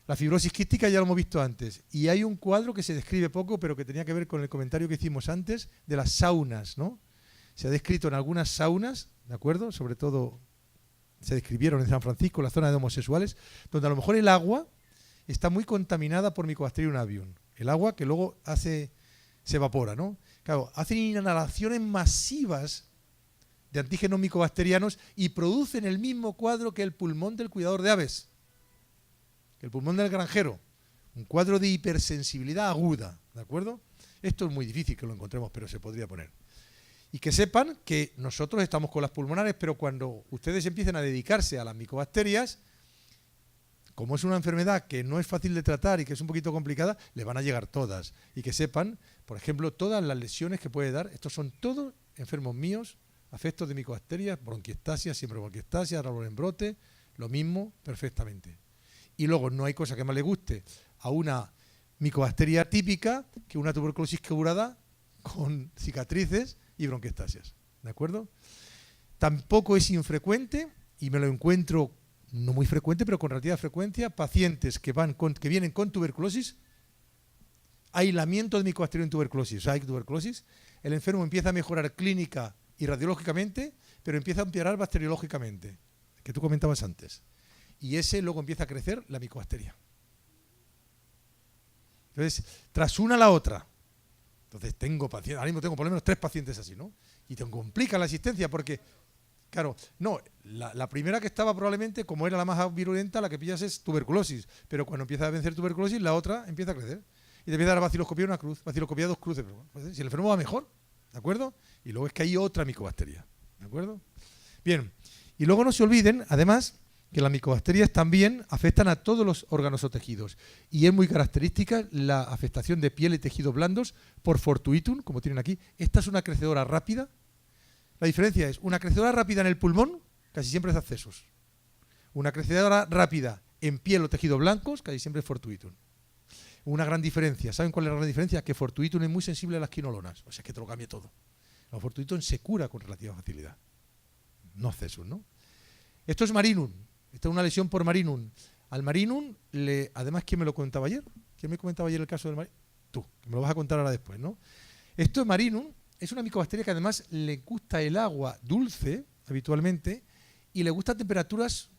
La fibrosis quística ya lo hemos visto antes. Y hay un cuadro que se describe poco, pero que tenía que ver con el comentario que hicimos antes, de las saunas, ¿no? Se ha descrito en algunas saunas, ¿de acuerdo? Sobre todo se describieron en San Francisco, en la zona de homosexuales, donde a lo mejor el agua está muy contaminada por Mycobacterium avium. El agua que luego se evapora, ¿no? Claro, hacen inhalaciones masivas de antígenos micobacterianos y producen el mismo cuadro que el pulmón del cuidador de aves, que el pulmón del granjero, un cuadro de hipersensibilidad aguda, ¿de acuerdo? Esto es muy difícil que lo encontremos, pero se podría poner. Y que sepan que nosotros estamos con las pulmonares, pero cuando ustedes empiecen a dedicarse a las micobacterias, como es una enfermedad que no es fácil de tratar y que es un poquito complicada, le van a llegar todas. Y que sepan, por ejemplo, todas las lesiones que puede dar. Estos son todos enfermos míos, afectos de micobacterias, bronquiectasia, siempre bronquiectasia, ahora en brote, lo mismo perfectamente. Y luego no hay cosa que más le guste a una micobacteria típica que una tuberculosis curada con cicatrices y bronquiectasias, ¿de acuerdo? Tampoco es infrecuente, y me lo encuentro no muy frecuente, pero con relativa frecuencia, pacientes que vienen con tuberculosis, aislamiento de Mycobacterium tuberculosis, o sea, hay tuberculosis, el enfermo empieza a mejorar clínica y radiológicamente, pero empieza a empeorar bacteriológicamente, que tú comentabas antes, y ese luego empieza a crecer la micobacteria. Entonces, tras una a la otra. Entonces tengo pacientes, ahora mismo tengo por lo menos 3 pacientes así, ¿no? Y te complica la asistencia porque, claro, no, la primera que estaba probablemente, como era la más virulenta, la que pillas es tuberculosis, pero cuando empieza a vencer tuberculosis, la otra empieza a crecer. Y te empieza a dar baciloscopía una cruz, baciloscopía 2 cruces, pero, pues, si el enfermo va mejor, ¿de acuerdo? Y luego es que hay otra micobacteria, ¿de acuerdo? Bien, y luego no se olviden, además, que las micobacterias también afectan a todos los órganos o tejidos y es muy característica la afectación de piel y tejidos blandos por Fortuitum, como tienen aquí. Esta es una crecedora rápida. La diferencia es una crecedora rápida en el pulmón, casi siempre es accesos. Una crecedora rápida en piel o tejidos blancos, casi siempre es Fortuitum. Una gran diferencia. ¿Saben cuál es la gran diferencia? Que Fortuitum es muy sensible a las quinolonas, o sea que te lo cambia todo. La Fortuitum se cura con relativa facilidad. No accesos, ¿no? Esto es Marinum. Esta es una lesión por Marinum. Al Marinum, además, ¿quién me lo comentaba ayer? ¿Quién me comentaba ayer el caso del Marinum? Tú, que me lo vas a contar ahora después, ¿no? Esto de Marinum es una micobacteria que además le gusta el agua dulce, habitualmente, y le gustan temperaturas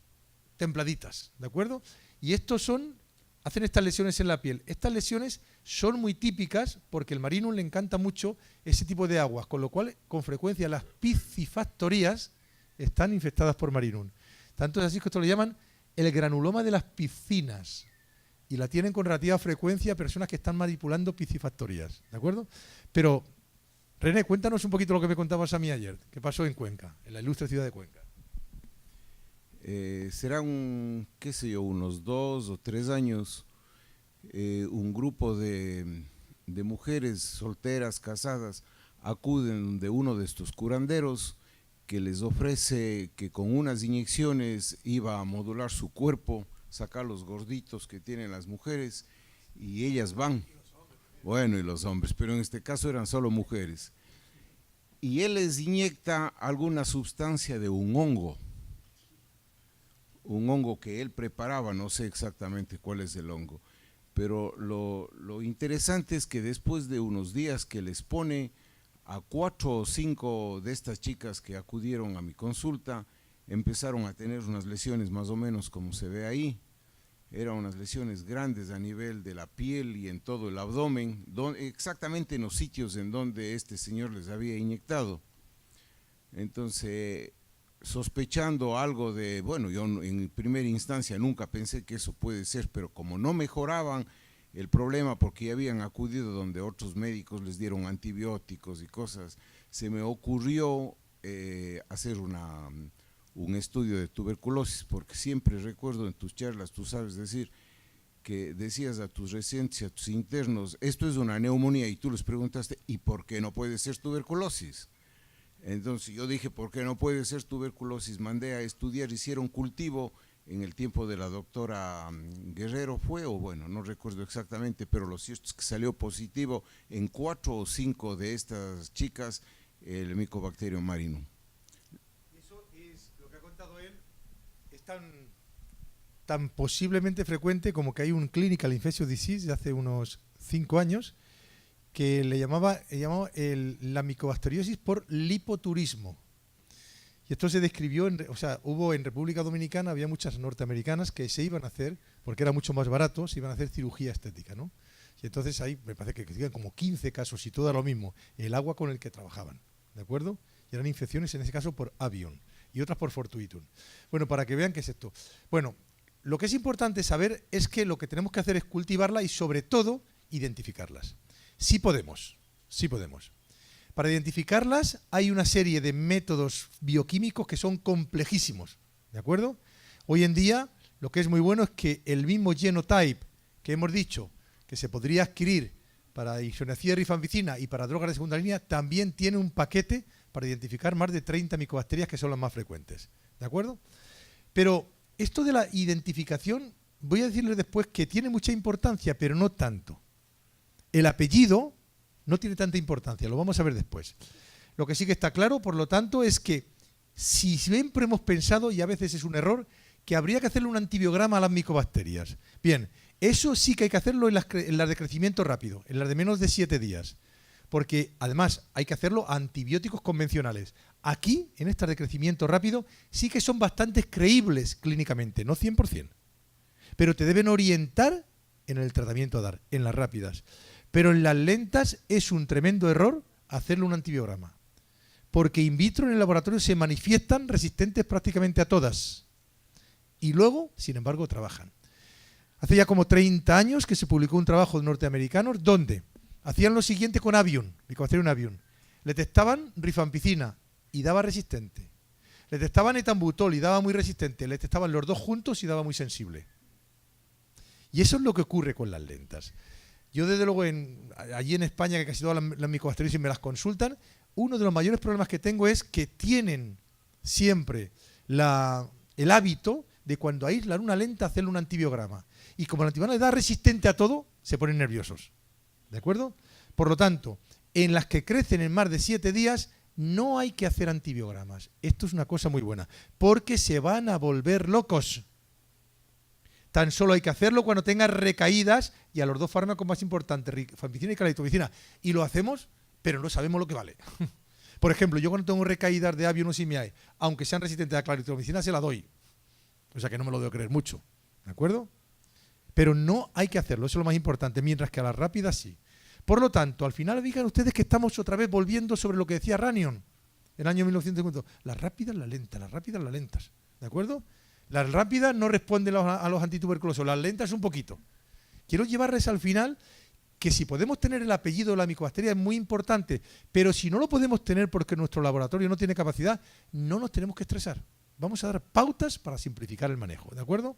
templaditas, ¿de acuerdo? Y hacen estas lesiones en la piel. Estas lesiones son muy típicas porque el Marinum le encanta mucho ese tipo de aguas, con lo cual, con frecuencia, las piscifactorías están infectadas por Marinum. Tanto es así que esto lo llaman el granuloma de las piscinas y la tienen con relativa frecuencia personas que están manipulando piscifactorías, ¿de acuerdo? Pero, René, cuéntanos un poquito lo que me contabas a mí ayer, que pasó en Cuenca, en la ilustre ciudad de Cuenca. Serán, qué sé yo, unos 2 o 3 años, un grupo de mujeres solteras, casadas, acuden de uno de estos curanderos que les ofrece que con unas inyecciones iba a modular su cuerpo, sacar los gorditos que tienen las mujeres, y ellas van. Bueno, y los hombres, pero en este caso eran solo mujeres. Y él les inyecta alguna sustancia de un hongo que él preparaba, no sé exactamente cuál es el hongo, pero lo interesante es que después de unos días que les pone a 4 o 5 de estas chicas que acudieron a mi consulta, empezaron a tener unas lesiones más o menos como se ve ahí. Eran unas lesiones grandes a nivel de la piel y en todo el abdomen, exactamente en los sitios en donde este señor les había inyectado. Entonces, sospechando algo de, bueno, yo en primera instancia nunca pensé que eso puede ser, pero como no mejoraban el problema porque ya habían acudido donde otros médicos les dieron antibióticos y cosas, se me ocurrió hacer un estudio de tuberculosis, porque siempre recuerdo en tus charlas, tú sabes decir, que decías a tus residentes y a tus internos, esto es una neumonía, y tú les preguntaste, ¿y por qué no puede ser tuberculosis? Entonces yo dije, ¿por qué no puede ser tuberculosis? Mandé a estudiar, hicieron cultivo en el tiempo de la doctora Guerrero fue, o bueno, no recuerdo exactamente, pero lo cierto es que salió positivo en 4 o 5 de estas chicas el Mycobacterium marinum. Eso es lo que ha contado él, es tan posiblemente frecuente como que hay un clinical infectious disease de hace unos 5 años que le llamaba la micobacteriosis por lipoturismo. Y esto se describió, hubo en República Dominicana, había muchas norteamericanas que se iban a hacer, porque era mucho más barato, se iban a hacer cirugía estética, ¿no? Y entonces ahí me parece que digan como 15 casos y todo lo mismo, el agua con el que trabajaban, ¿de acuerdo? Y eran infecciones en ese caso por avión y otras por fortuitum. Bueno, para que vean qué es esto. Bueno, lo que es importante saber es que lo que tenemos que hacer es cultivarla y sobre todo identificarlas. Sí podemos. Para identificarlas hay una serie de métodos bioquímicos que son complejísimos, ¿de acuerdo? Hoy en día lo que es muy bueno es que el mismo genotype que hemos dicho que se podría adquirir para isoniazida rifampicina y para drogas de segunda línea también tiene un paquete para identificar más de 30 micobacterias que son las más frecuentes, ¿de acuerdo? Pero esto de la identificación, voy a decirles después que tiene mucha importancia, pero no tanto. El apellido no tiene tanta importancia, lo vamos a ver después. Lo que sí que está claro, por lo tanto, es que si siempre hemos pensado, y a veces es un error, que habría que hacerle un antibiograma a las micobacterias. Bien, eso sí que hay que hacerlo en las de crecimiento rápido, en las de menos de 7 días. Porque además hay que hacerlo a antibióticos convencionales. Aquí, en estas de crecimiento rápido, sí que son bastante creíbles clínicamente, no 100%. Pero te deben orientar en el tratamiento a dar, en las rápidas. Pero en las lentas es un tremendo error hacerle un antibiograma. Porque in vitro en el laboratorio se manifiestan resistentes prácticamente a todas. Y luego, sin embargo, trabajan. Hace ya como 30 años que se publicó un trabajo de norteamericanos donde hacían lo siguiente con Avium, Mycobacterium avium. Le testaban rifampicina y daba resistente. Le testaban etambutol y daba muy resistente. Le testaban los dos juntos y daba muy sensible. Y eso es lo que ocurre con las lentas. Yo, desde luego, allí en España, que casi todas las micobacterias me las consultan, uno de los mayores problemas que tengo es que tienen siempre el hábito de cuando aíslan una lenta hacerle un antibiograma. Y como el antibiograma le da resistente a todo, se ponen nerviosos. ¿De acuerdo? Por lo tanto, en las que crecen en más de 7 días, no hay que hacer antibiogramas. Esto es una cosa muy buena, porque se van a volver locos. Tan solo hay que hacerlo cuando tengan recaídas y a los dos fármacos más importantes, rifampicina y claritromicina. Y lo hacemos, pero no sabemos lo que vale. Por ejemplo, yo cuando tengo recaídas de Avium o Simiae, aunque sean resistentes a la claritromicina, se la doy. O sea que no me lo debo creer mucho. ¿De acuerdo? Pero no hay que hacerlo, eso es lo más importante, mientras que a las rápidas sí. Por lo tanto, al final digan ustedes que estamos otra vez volviendo sobre lo que decía Ranion en el año 1950. Las rápidas, las lentas, las rápidas, las lentas. ¿De acuerdo? Las rápidas no responden a los antituberculosos, las lentas un poquito. Quiero llevarles al final que si podemos tener el apellido de la micobacteria es muy importante, pero si no lo podemos tener porque nuestro laboratorio no tiene capacidad, no nos tenemos que estresar. Vamos a dar pautas para simplificar el manejo, ¿de acuerdo?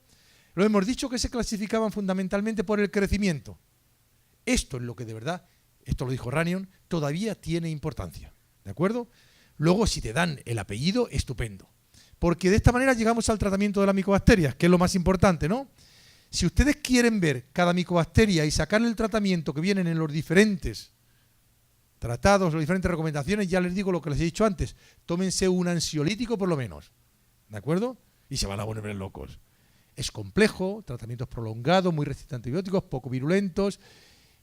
Lo hemos dicho que se clasificaban fundamentalmente por el crecimiento. Esto es lo que de verdad, esto lo dijo Ranion, todavía tiene importancia, ¿de acuerdo? Luego, si te dan el apellido, estupendo. Porque de esta manera llegamos al tratamiento de las micobacterias, que es lo más importante, ¿no? Si ustedes quieren ver cada micobacteria y sacarle el tratamiento que vienen en los diferentes tratados, las diferentes recomendaciones, ya les digo lo que les he dicho antes, tómense un ansiolítico por lo menos, ¿de acuerdo? Y se van a volver locos. Es complejo, tratamientos prolongados, muy resistentes a antibióticos, poco virulentos,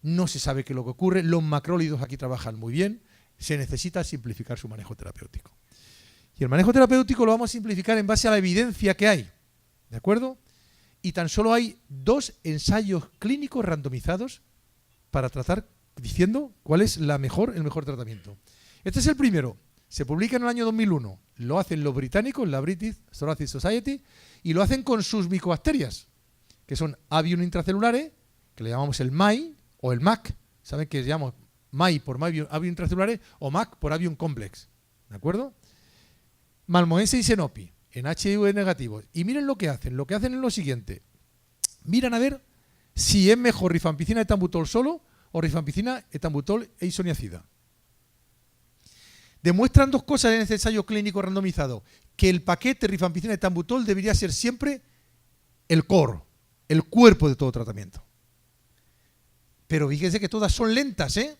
no se sabe qué es lo que ocurre, los macrólidos aquí trabajan muy bien, se necesita simplificar su manejo terapéutico. Y el manejo terapéutico lo vamos a simplificar en base a la evidencia que hay, ¿de acuerdo? Y tan solo hay 2 ensayos clínicos randomizados para tratar, diciendo cuál es el mejor tratamiento. Este es el primero, se publica en el año 2001, lo hacen los británicos, la British Thoracic Society, y lo hacen con sus micobacterias, que son Avium intracelulares, que le llamamos el MAI o el MAC, ¿saben que se llama MAI por Avium intracelulares o MAC por Avium complex? ¿De acuerdo? Malmoense y Senopi, en HIV negativo. Y miren lo que hacen es lo siguiente. Miran a ver si es mejor rifampicina etambutol solo o rifampicina etambutol e isoniazida. Demuestran dos cosas en este ensayo clínico randomizado, que el paquete rifampicina etambutol debería ser siempre el core, el cuerpo de todo tratamiento. Pero fíjense que todas son lentas, ¿eh?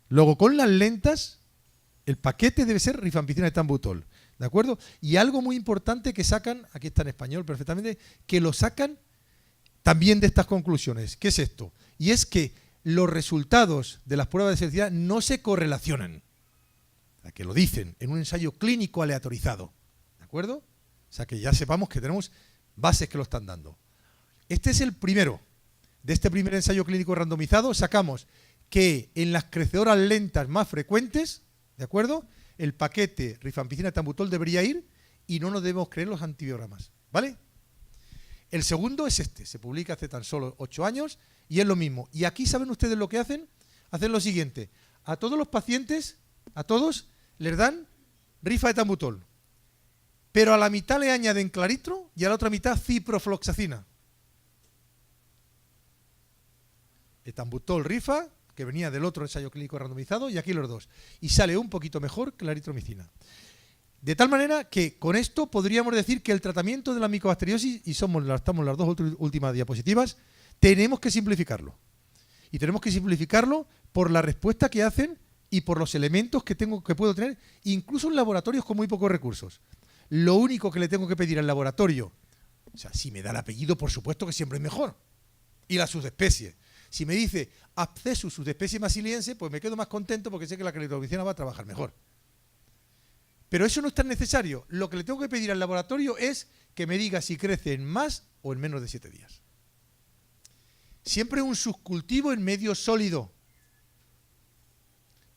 Luego, con las lentas, el paquete debe ser rifampicina etambutol, ¿de acuerdo? Y algo muy importante que sacan, aquí está en español perfectamente, que lo sacan también de estas conclusiones. ¿Qué es esto? Y es que los resultados de las pruebas de selectividad no se correlacionan. O sea, que lo dicen en un ensayo clínico aleatorizado, ¿de acuerdo? O sea, que ya sepamos que tenemos bases que lo están dando. Este es el primero. De este primer ensayo clínico randomizado sacamos que en las crecedoras lentas más frecuentes, ¿de acuerdo?, el paquete rifampicina etambutol debería ir y no nos debemos creer los antibiogramas, ¿vale? El segundo es este, se publica hace tan solo 8 años y es lo mismo. Y aquí, ¿saben ustedes lo que hacen? Hacen lo siguiente, a todos los pacientes, a todos, les dan rifa etambutol, pero a la mitad le añaden claritro y a la otra mitad ciprofloxacina. Etambutol rifa, que venía del otro ensayo clínico randomizado, y aquí los dos. Y sale un poquito mejor que la eritromicina. De tal manera que con esto podríamos decir que el tratamiento de la micobacteriosis, y estamos en las dos últimas diapositivas, tenemos que simplificarlo. Y tenemos que simplificarlo por la respuesta que hacen y por los elementos que puedo tener, incluso en laboratorios con muy pocos recursos. Lo único que le tengo que pedir al laboratorio, o sea, si me da el apellido, por supuesto que siempre es mejor, y la subespecie. Si me dice Abscesus subespecie masiliense, pues me quedo más contento porque sé que la claritromicina va a trabajar mejor. Pero eso no es tan necesario. Lo que le tengo que pedir al laboratorio es que me diga si crece en más o en menos de 7 días. Siempre un subcultivo en medio sólido.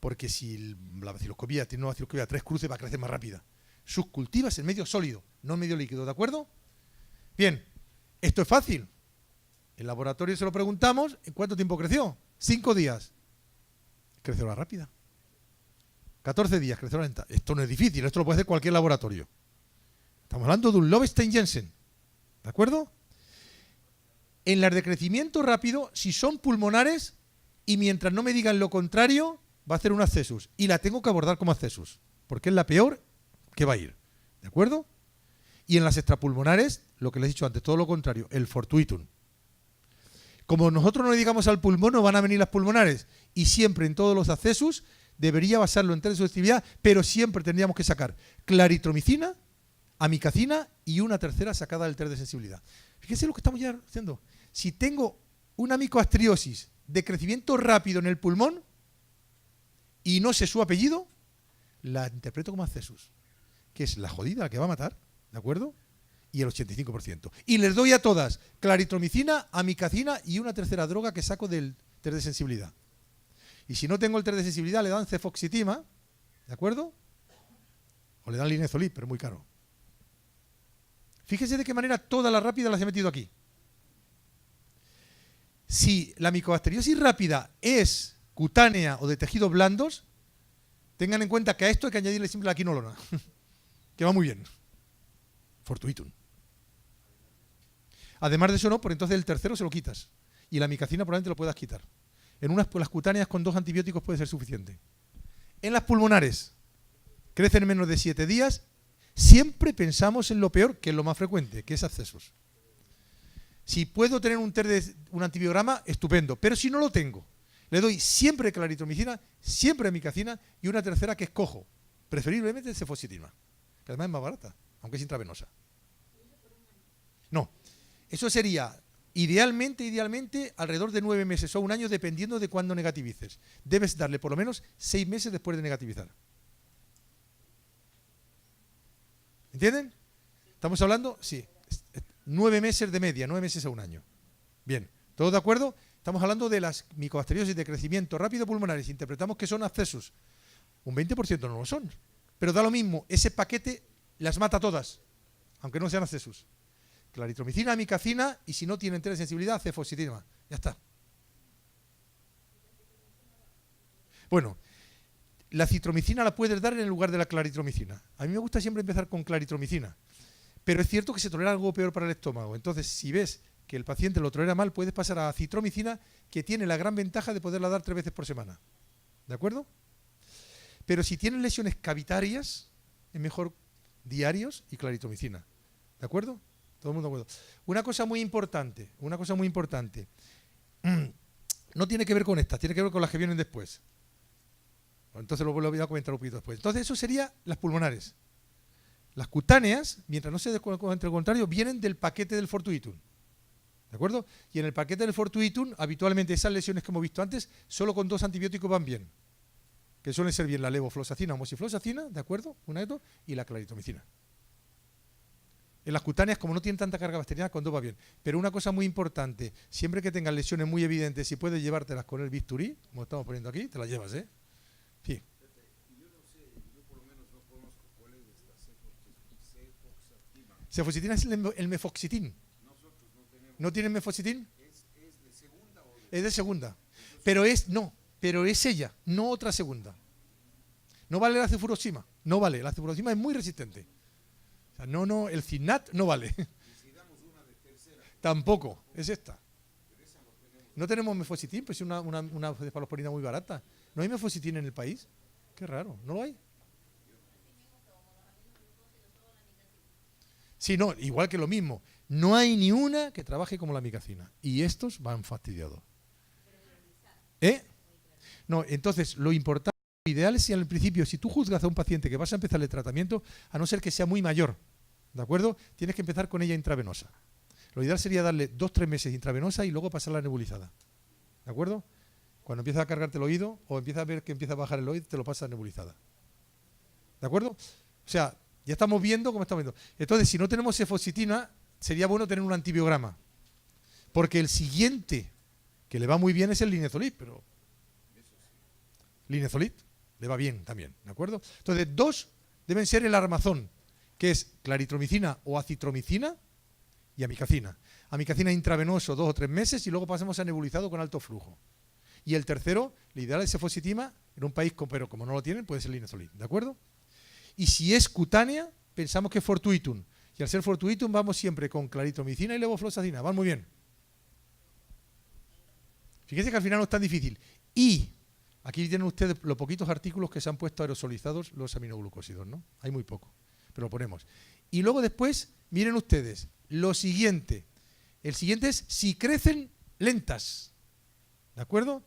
Porque si la baciloscopía tiene una baciloscopía 3 cruces, va a crecer más rápida. Subcultivas en medio sólido, no en medio líquido, ¿de acuerdo? Bien, esto es fácil. El laboratorio se lo preguntamos, ¿en cuánto tiempo creció? 5 días. Creció rápida. 14 días, creció lenta. Esto no es difícil, esto lo puede hacer cualquier laboratorio. Estamos hablando de un Lobstein-Jensen, ¿de acuerdo? En las de crecimiento rápido, si son pulmonares, y mientras no me digan lo contrario, va a hacer un Abscesus. Y la tengo que abordar como Abscesus, porque es la peor que va a ir, ¿de acuerdo? Y en las extrapulmonares, lo que les he dicho antes, todo lo contrario, el fortuitum. Como nosotros no le digamos al pulmón, no van a venir las pulmonares. Y siempre en todos los Abscesus debería basarlo en test de susceptibilidad, pero siempre tendríamos que sacar claritromicina, amicacina y una tercera sacada del test de sensibilidad. Fíjense lo que estamos ya haciendo. Si tengo una micoastriosis de crecimiento rápido en el pulmón y no sé su apellido, la interpreto como Abscesus, que es la jodida, la que va a matar, ¿de acuerdo? Y el 85%. Y les doy a todas claritromicina, amicacina y una tercera droga que saco del test de sensibilidad. Y si no tengo el test de sensibilidad, le dan cefoxitima, ¿de acuerdo? O le dan linezolid, pero muy caro. Fíjense de qué manera todas las rápidas las he metido aquí. Si la micobacteriosis rápida es cutánea o de tejidos blandos, tengan en cuenta que a esto hay que añadirle siempre la quinolona, que va muy bien. Fortuitum. Además de eso no, por entonces el tercero se lo quitas. Y la amicacina probablemente lo puedas quitar. En unas, pues las cutáneas con 2 antibióticos puede ser suficiente. En las pulmonares, crecen en menos de 7 días, siempre pensamos en lo peor, que es lo más frecuente, que es Abscesus. Si puedo tener un antibiograma, estupendo. Pero si no lo tengo, le doy siempre claritromicina, siempre amicacina y una tercera que escojo, preferiblemente cefoxitima, que además es más barata, aunque es intravenosa. No, eso sería idealmente alrededor de 9 meses o 1 año, dependiendo de cuándo negativices. Debes darle por lo menos 6 meses después de negativizar. ¿Entienden? ¿Estamos hablando? Sí. 9 meses de media, 9 meses a 1 año. Bien, ¿todos de acuerdo? Estamos hablando de las micobacteriosis de crecimiento rápido pulmonares. Interpretamos que son Abscesus. Un 20% no lo son. Pero da lo mismo, ese paquete las mata todas, aunque no sean Abscesus. Claritromicina, amicacina y si no tienen test de sensibilidad, cefoxitima. Ya está. Bueno, la citromicina la puedes dar en el lugar de la claritromicina. A mí me gusta siempre empezar con claritromicina, pero es cierto que se tolera algo peor para el estómago. Entonces, si ves que el paciente lo tolera mal, puedes pasar a acitromicina, que tiene la gran ventaja de poderla dar 3 veces por semana. ¿De acuerdo? Pero si tienes lesiones cavitarias, es mejor diarios y claritromicina. ¿De acuerdo? Todo el mundo de acuerdo. Una cosa muy importante. No tiene que ver con estas, tiene que ver con las que vienen después. Entonces lo voy a comentar un poquito después. Entonces eso sería las pulmonares. Las cutáneas, mientras no se encuentre el contrario, vienen del paquete del fortuitum. ¿De acuerdo? Y en el paquete del fortuitum, habitualmente esas lesiones que hemos visto antes, solo con 2 antibióticos van bien. Que suelen ser bien la levofloxacina o moxifloxacina, ¿de acuerdo? Y la claritromicina. En las cutáneas, como no tienen tanta carga bacteriana, con 2 va bien. Pero una cosa muy importante, siempre que tengas lesiones muy evidentes, si puedes llevártelas con el bisturí, como estamos poniendo aquí, te las llevas, ¿eh? Sí. Yo no sé, yo por lo menos no conozco cuál es esta cefoxatina. Cefoxitina es el mefoxitín. Nosotros no tenemos. ¿No tienen mefoxitín? ¿Es de segunda o de...? Es de segunda. Pero es ella, no otra segunda. No vale la cefuroxima, no vale. La cefuroxima es muy resistente. O sea, no, el Cinnat no vale. ¿Y si damos una de tercera? Tampoco, es esta. No tenemos mefoxitín, pues es una cefalosporina muy barata. ¿No hay mefoxitín en el país? Qué raro, ¿no lo hay? Sí, no, igual que lo mismo. No hay ni una que trabaje como la micacina. Y estos van fastidiados. ¿Eh? No, entonces, lo importante, lo ideal es si al principio, si tú juzgas a un paciente que vas a empezar el tratamiento, a no ser que sea muy mayor, ¿de acuerdo? Tienes que empezar con ella intravenosa. Lo ideal sería darle 2-3 meses intravenosa y luego pasarla nebulizada. ¿De acuerdo? Cuando empieza a cargarte el oído o empieza a ver que empieza a bajar el oído, te lo pasas nebulizada. ¿De acuerdo? O sea, ya estamos viendo cómo estamos viendo. Entonces, si no tenemos cefoxitina, sería bueno tener un antibiograma. Porque el siguiente que le va muy bien es el linezolid, pero linezolid le va bien también, ¿de acuerdo? Entonces, 2 deben ser el armazón, que es claritromicina o acitromicina y amicacina. Amicacina intravenoso 2 o 3 meses y luego pasamos a nebulizado con alto flujo. Y el tercero, la ideal es cefoxitima en un país, pero como no lo tienen, puede ser linezolid, ¿de acuerdo? Y si es cutánea, pensamos que es fortuitum. Y al ser fortuitum vamos siempre con claritromicina y levofloxacina, van muy bien. Fíjense que al final no es tan difícil. Y aquí tienen ustedes los poquitos artículos que se han puesto aerosolizados los aminoglucósidos, ¿no? Hay muy poco, pero lo ponemos. Y luego después, miren ustedes, lo siguiente. El siguiente es si crecen lentas. ¿De acuerdo?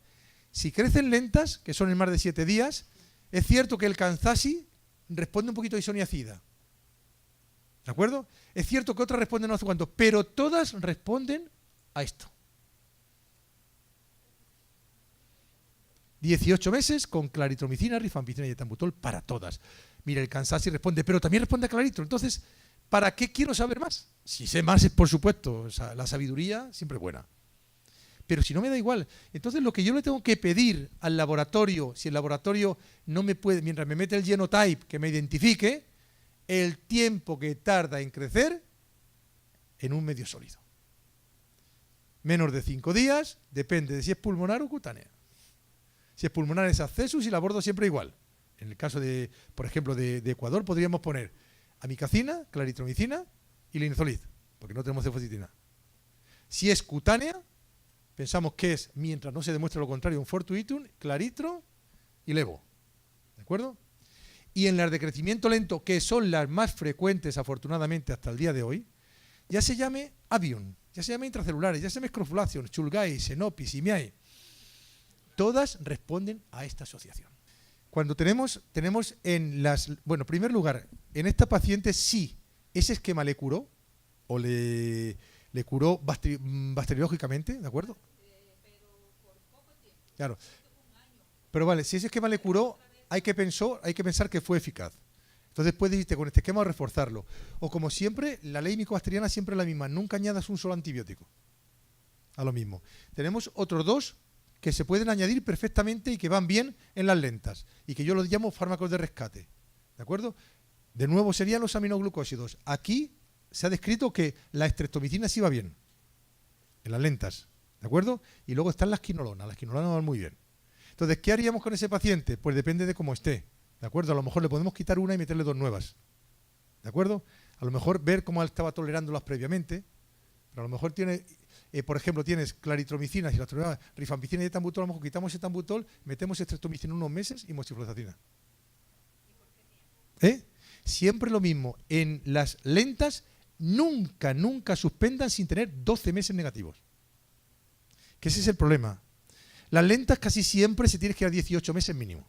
Si crecen lentas, que son en más de 7 días, es cierto que el Kanzashi responde un poquito a isoniazida. ¿De acuerdo? Es cierto que otras responden no hace cuánto, pero todas responden a esto. 18 meses con claritromicina, rifampicina y etambutol para todas. Mira, el Kanzashi responde, pero también responde a claritro. Entonces, ¿para qué quiero saber más? Si sé más, es por supuesto, o sea, la sabiduría siempre es buena. Pero si no me da igual. Entonces, lo que yo le tengo que pedir al laboratorio, si el laboratorio no me puede, mientras me mete el genotype, que me identifique el tiempo que tarda en crecer en un medio sólido. Menos de 5 días, depende de si es pulmonar o cutánea. Si es pulmonar es accesus y la abordo siempre igual. En el caso de, por ejemplo, de Ecuador podríamos poner amicacina, claritromicina y linezolid, porque no tenemos cefoxitina. Si es cutánea, pensamos que es, mientras no se demuestre lo contrario, un fortuitum, claritro y levo. ¿De acuerdo? Y en las de crecimiento lento, que son las más frecuentes afortunadamente hasta el día de hoy, ya se llame avion, ya se llame intracelulares, ya se llame scrofulation, Chulgai, Xenopis, Imiae. Todas responden a esta asociación. Cuando tenemos en las... Bueno, en primer lugar, en esta paciente sí, ese esquema le curó, o le curó bacteriológicamente, ¿de acuerdo? Pero por poco tiempo. Claro. Pero vale, si ese esquema le curó, hay que pensar que fue eficaz. Entonces puedes irte con este esquema o reforzarlo. O como siempre, la ley micobacteriana siempre es la misma, nunca añadas un solo antibiótico. A lo mismo. Tenemos otros 2 que se pueden añadir perfectamente y que van bien en las lentas, y que yo los llamo fármacos de rescate. ¿De acuerdo? De nuevo serían los aminoglucósidos. Aquí se ha descrito que la estreptomicina sí va bien, en las lentas. ¿De acuerdo? Y luego están las quinolonas. Las quinolonas van muy bien. Entonces, ¿qué haríamos con ese paciente? Pues depende de cómo esté. ¿De acuerdo? A lo mejor le podemos quitar una y meterle 2 nuevas. ¿De acuerdo? A lo mejor ver cómo él estaba tolerándolas previamente. Pero a lo mejor tiene, por ejemplo, tienes claritromicina, rifampicina y etambutol, a lo mejor quitamos etambutol, metemos estreptomicina unos meses y moxifloxacina. Siempre lo mismo. En las lentas, nunca suspendan sin tener 12 meses negativos. Que ese es el problema. Las lentas casi siempre se tienes que ir a 18 meses mínimo.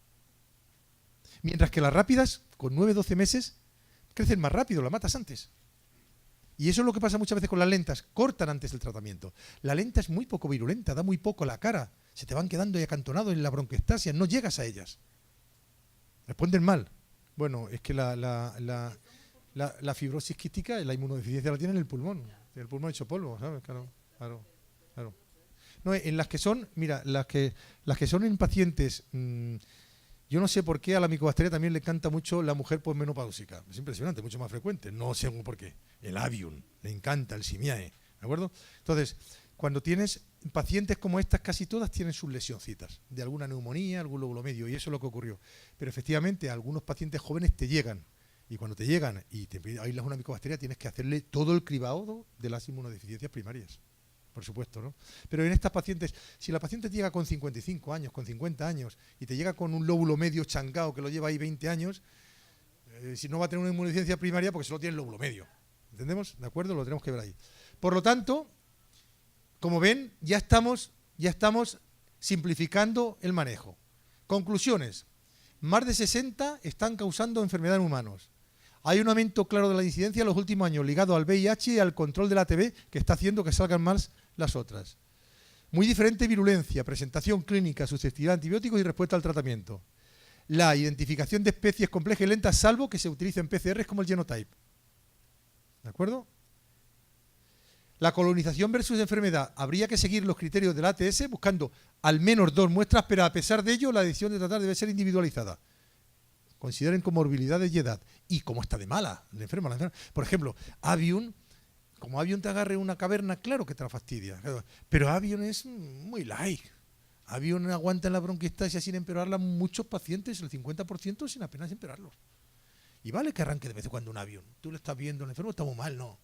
Mientras que las rápidas, con 9-12 meses, crecen más rápido, las matas antes. Y eso es lo que pasa muchas veces con las lentas, cortan antes el tratamiento. La lenta es muy poco virulenta, da muy poco a la cara, se te van quedando ahí acantonados en la bronquiectasia, no llegas a ellas. Responden mal. Bueno, es que la fibrosis quística, la inmunodeficiencia la tiene en el pulmón hecho polvo, ¿sabes? Claro. No, en las que son, mira, las que son en pacientes, yo no sé por qué a la micobacteria también le encanta mucho la mujer posmenopáusica. Es impresionante, mucho más frecuente, no sé por qué. El Avium, le encanta el Simiae, ¿de acuerdo? Entonces, cuando tienes pacientes como estas, casi todas tienen sus lesioncitas, de alguna neumonía, algún lóbulo medio, y eso es lo que ocurrió. Pero efectivamente, algunos pacientes jóvenes te llegan, y cuando te llegan y te aíslas una micobacteria, tienes que hacerle todo el cribado de las inmunodeficiencias primarias. Por supuesto, ¿no? Pero en estas pacientes, si la paciente te llega con 55 años, con 50 años, y te llega con un lóbulo medio changao que lo lleva ahí 20 años, si no va a tener una inmunodeficiencia primaria porque solo tiene el lóbulo medio. ¿Entendemos? ¿De acuerdo? Lo tenemos que ver ahí. Por lo tanto, como ven, ya estamos simplificando el manejo. Conclusiones. Más de 60 están causando enfermedad en humanos. Hay un aumento claro de la incidencia en los últimos años ligado al VIH y al control de la ATV que está haciendo que salgan más las otras. Muy diferente virulencia, presentación clínica, susceptibilidad a antibióticos y respuesta al tratamiento. La identificación de especies complejas y lentas, salvo que se utilicen PCRs como el genotype. ¿De acuerdo? La colonización versus enfermedad. Habría que seguir los criterios del ATS buscando al menos 2 muestras, pero a pesar de ello la decisión de tratar debe ser individualizada. Consideren comorbilidades y edad. Y cómo está de mala la enferma. Por ejemplo, Avium, como Avium te agarre una caverna, claro que te la fastidia. Pero Avium es muy light. Avium aguanta en la bronquiectasia sin empeorarla muchos pacientes, el 50% sin apenas empeorarlos. Y vale que arranque de vez en cuando un Avium. Tú lo estás viendo, el enfermo está muy mal, no.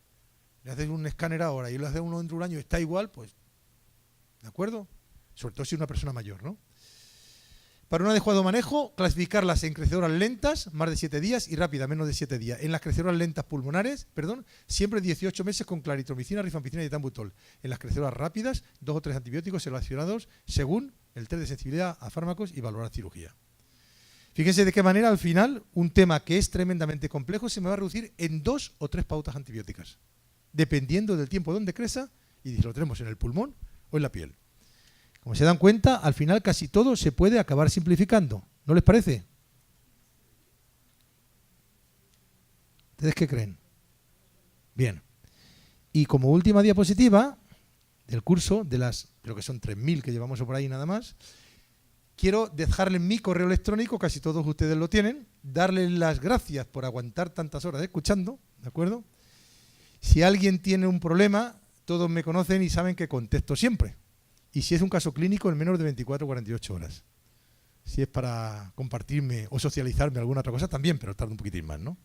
Le haces un escáner ahora y le haces uno dentro de un año, está igual, pues, ¿de acuerdo? Sobre todo si es una persona mayor, ¿no? Para un adecuado manejo, clasificarlas en crecedoras lentas, más de 7 días, y rápidas, menos de 7 días. En las crecedoras lentas pulmonares, siempre 18 meses con claritromicina, rifampicina y etambutol. En las crecedoras rápidas, 2 o 3 antibióticos seleccionados según el test de sensibilidad a fármacos y valorar cirugía. Fíjense de qué manera, al final, un tema que es tremendamente complejo se me va a reducir en 2 o 3 pautas antibióticas, dependiendo del tiempo donde crezca y si lo tenemos en el pulmón o en la piel. Como se dan cuenta, al final casi todo se puede acabar simplificando. ¿No les parece? ¿Ustedes qué creen? Bien. Y como última diapositiva del curso, de las, creo que son 3.000 que llevamos por ahí nada más, quiero dejarles mi correo electrónico, casi todos ustedes lo tienen, darles las gracias por aguantar tantas horas escuchando, ¿de acuerdo? Si alguien tiene un problema, todos me conocen y saben que contesto siempre. Y si es un caso clínico, en menos de 24 o 48 horas. Si es para compartirme o socializarme alguna otra cosa, también, pero tarda un poquitín más, ¿no?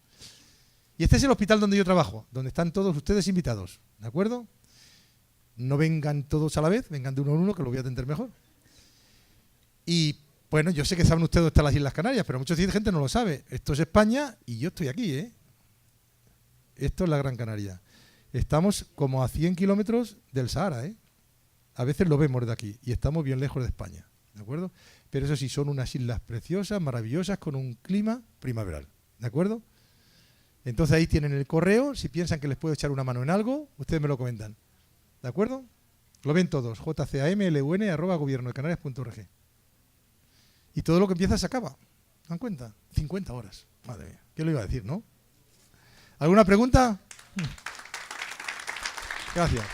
Y este es el hospital donde yo trabajo, donde están todos ustedes invitados, ¿de acuerdo? No vengan todos a la vez, vengan de uno en uno, que lo voy a atender mejor. Y, bueno, yo sé que saben ustedes dónde están las Islas Canarias, pero mucha gente no lo sabe. Esto es España y yo estoy aquí, ¿eh? Esto es la Gran Canaria. Estamos como a 100 kilómetros del Sahara, ¿eh? A veces lo vemos de aquí y estamos bien lejos de España, ¿de acuerdo? Pero eso sí, son unas islas preciosas, maravillosas, con un clima primaveral, ¿de acuerdo? Entonces ahí tienen el correo, si piensan que les puedo echar una mano en algo, ustedes me lo comentan, ¿de acuerdo? Lo ven todos, jcamlun@gobiernodecanarias.org. Y todo lo que empieza se acaba, ¿dan cuenta? 50 horas, madre mía, ¿qué lo iba a decir, no? ¿Alguna pregunta? Gracias.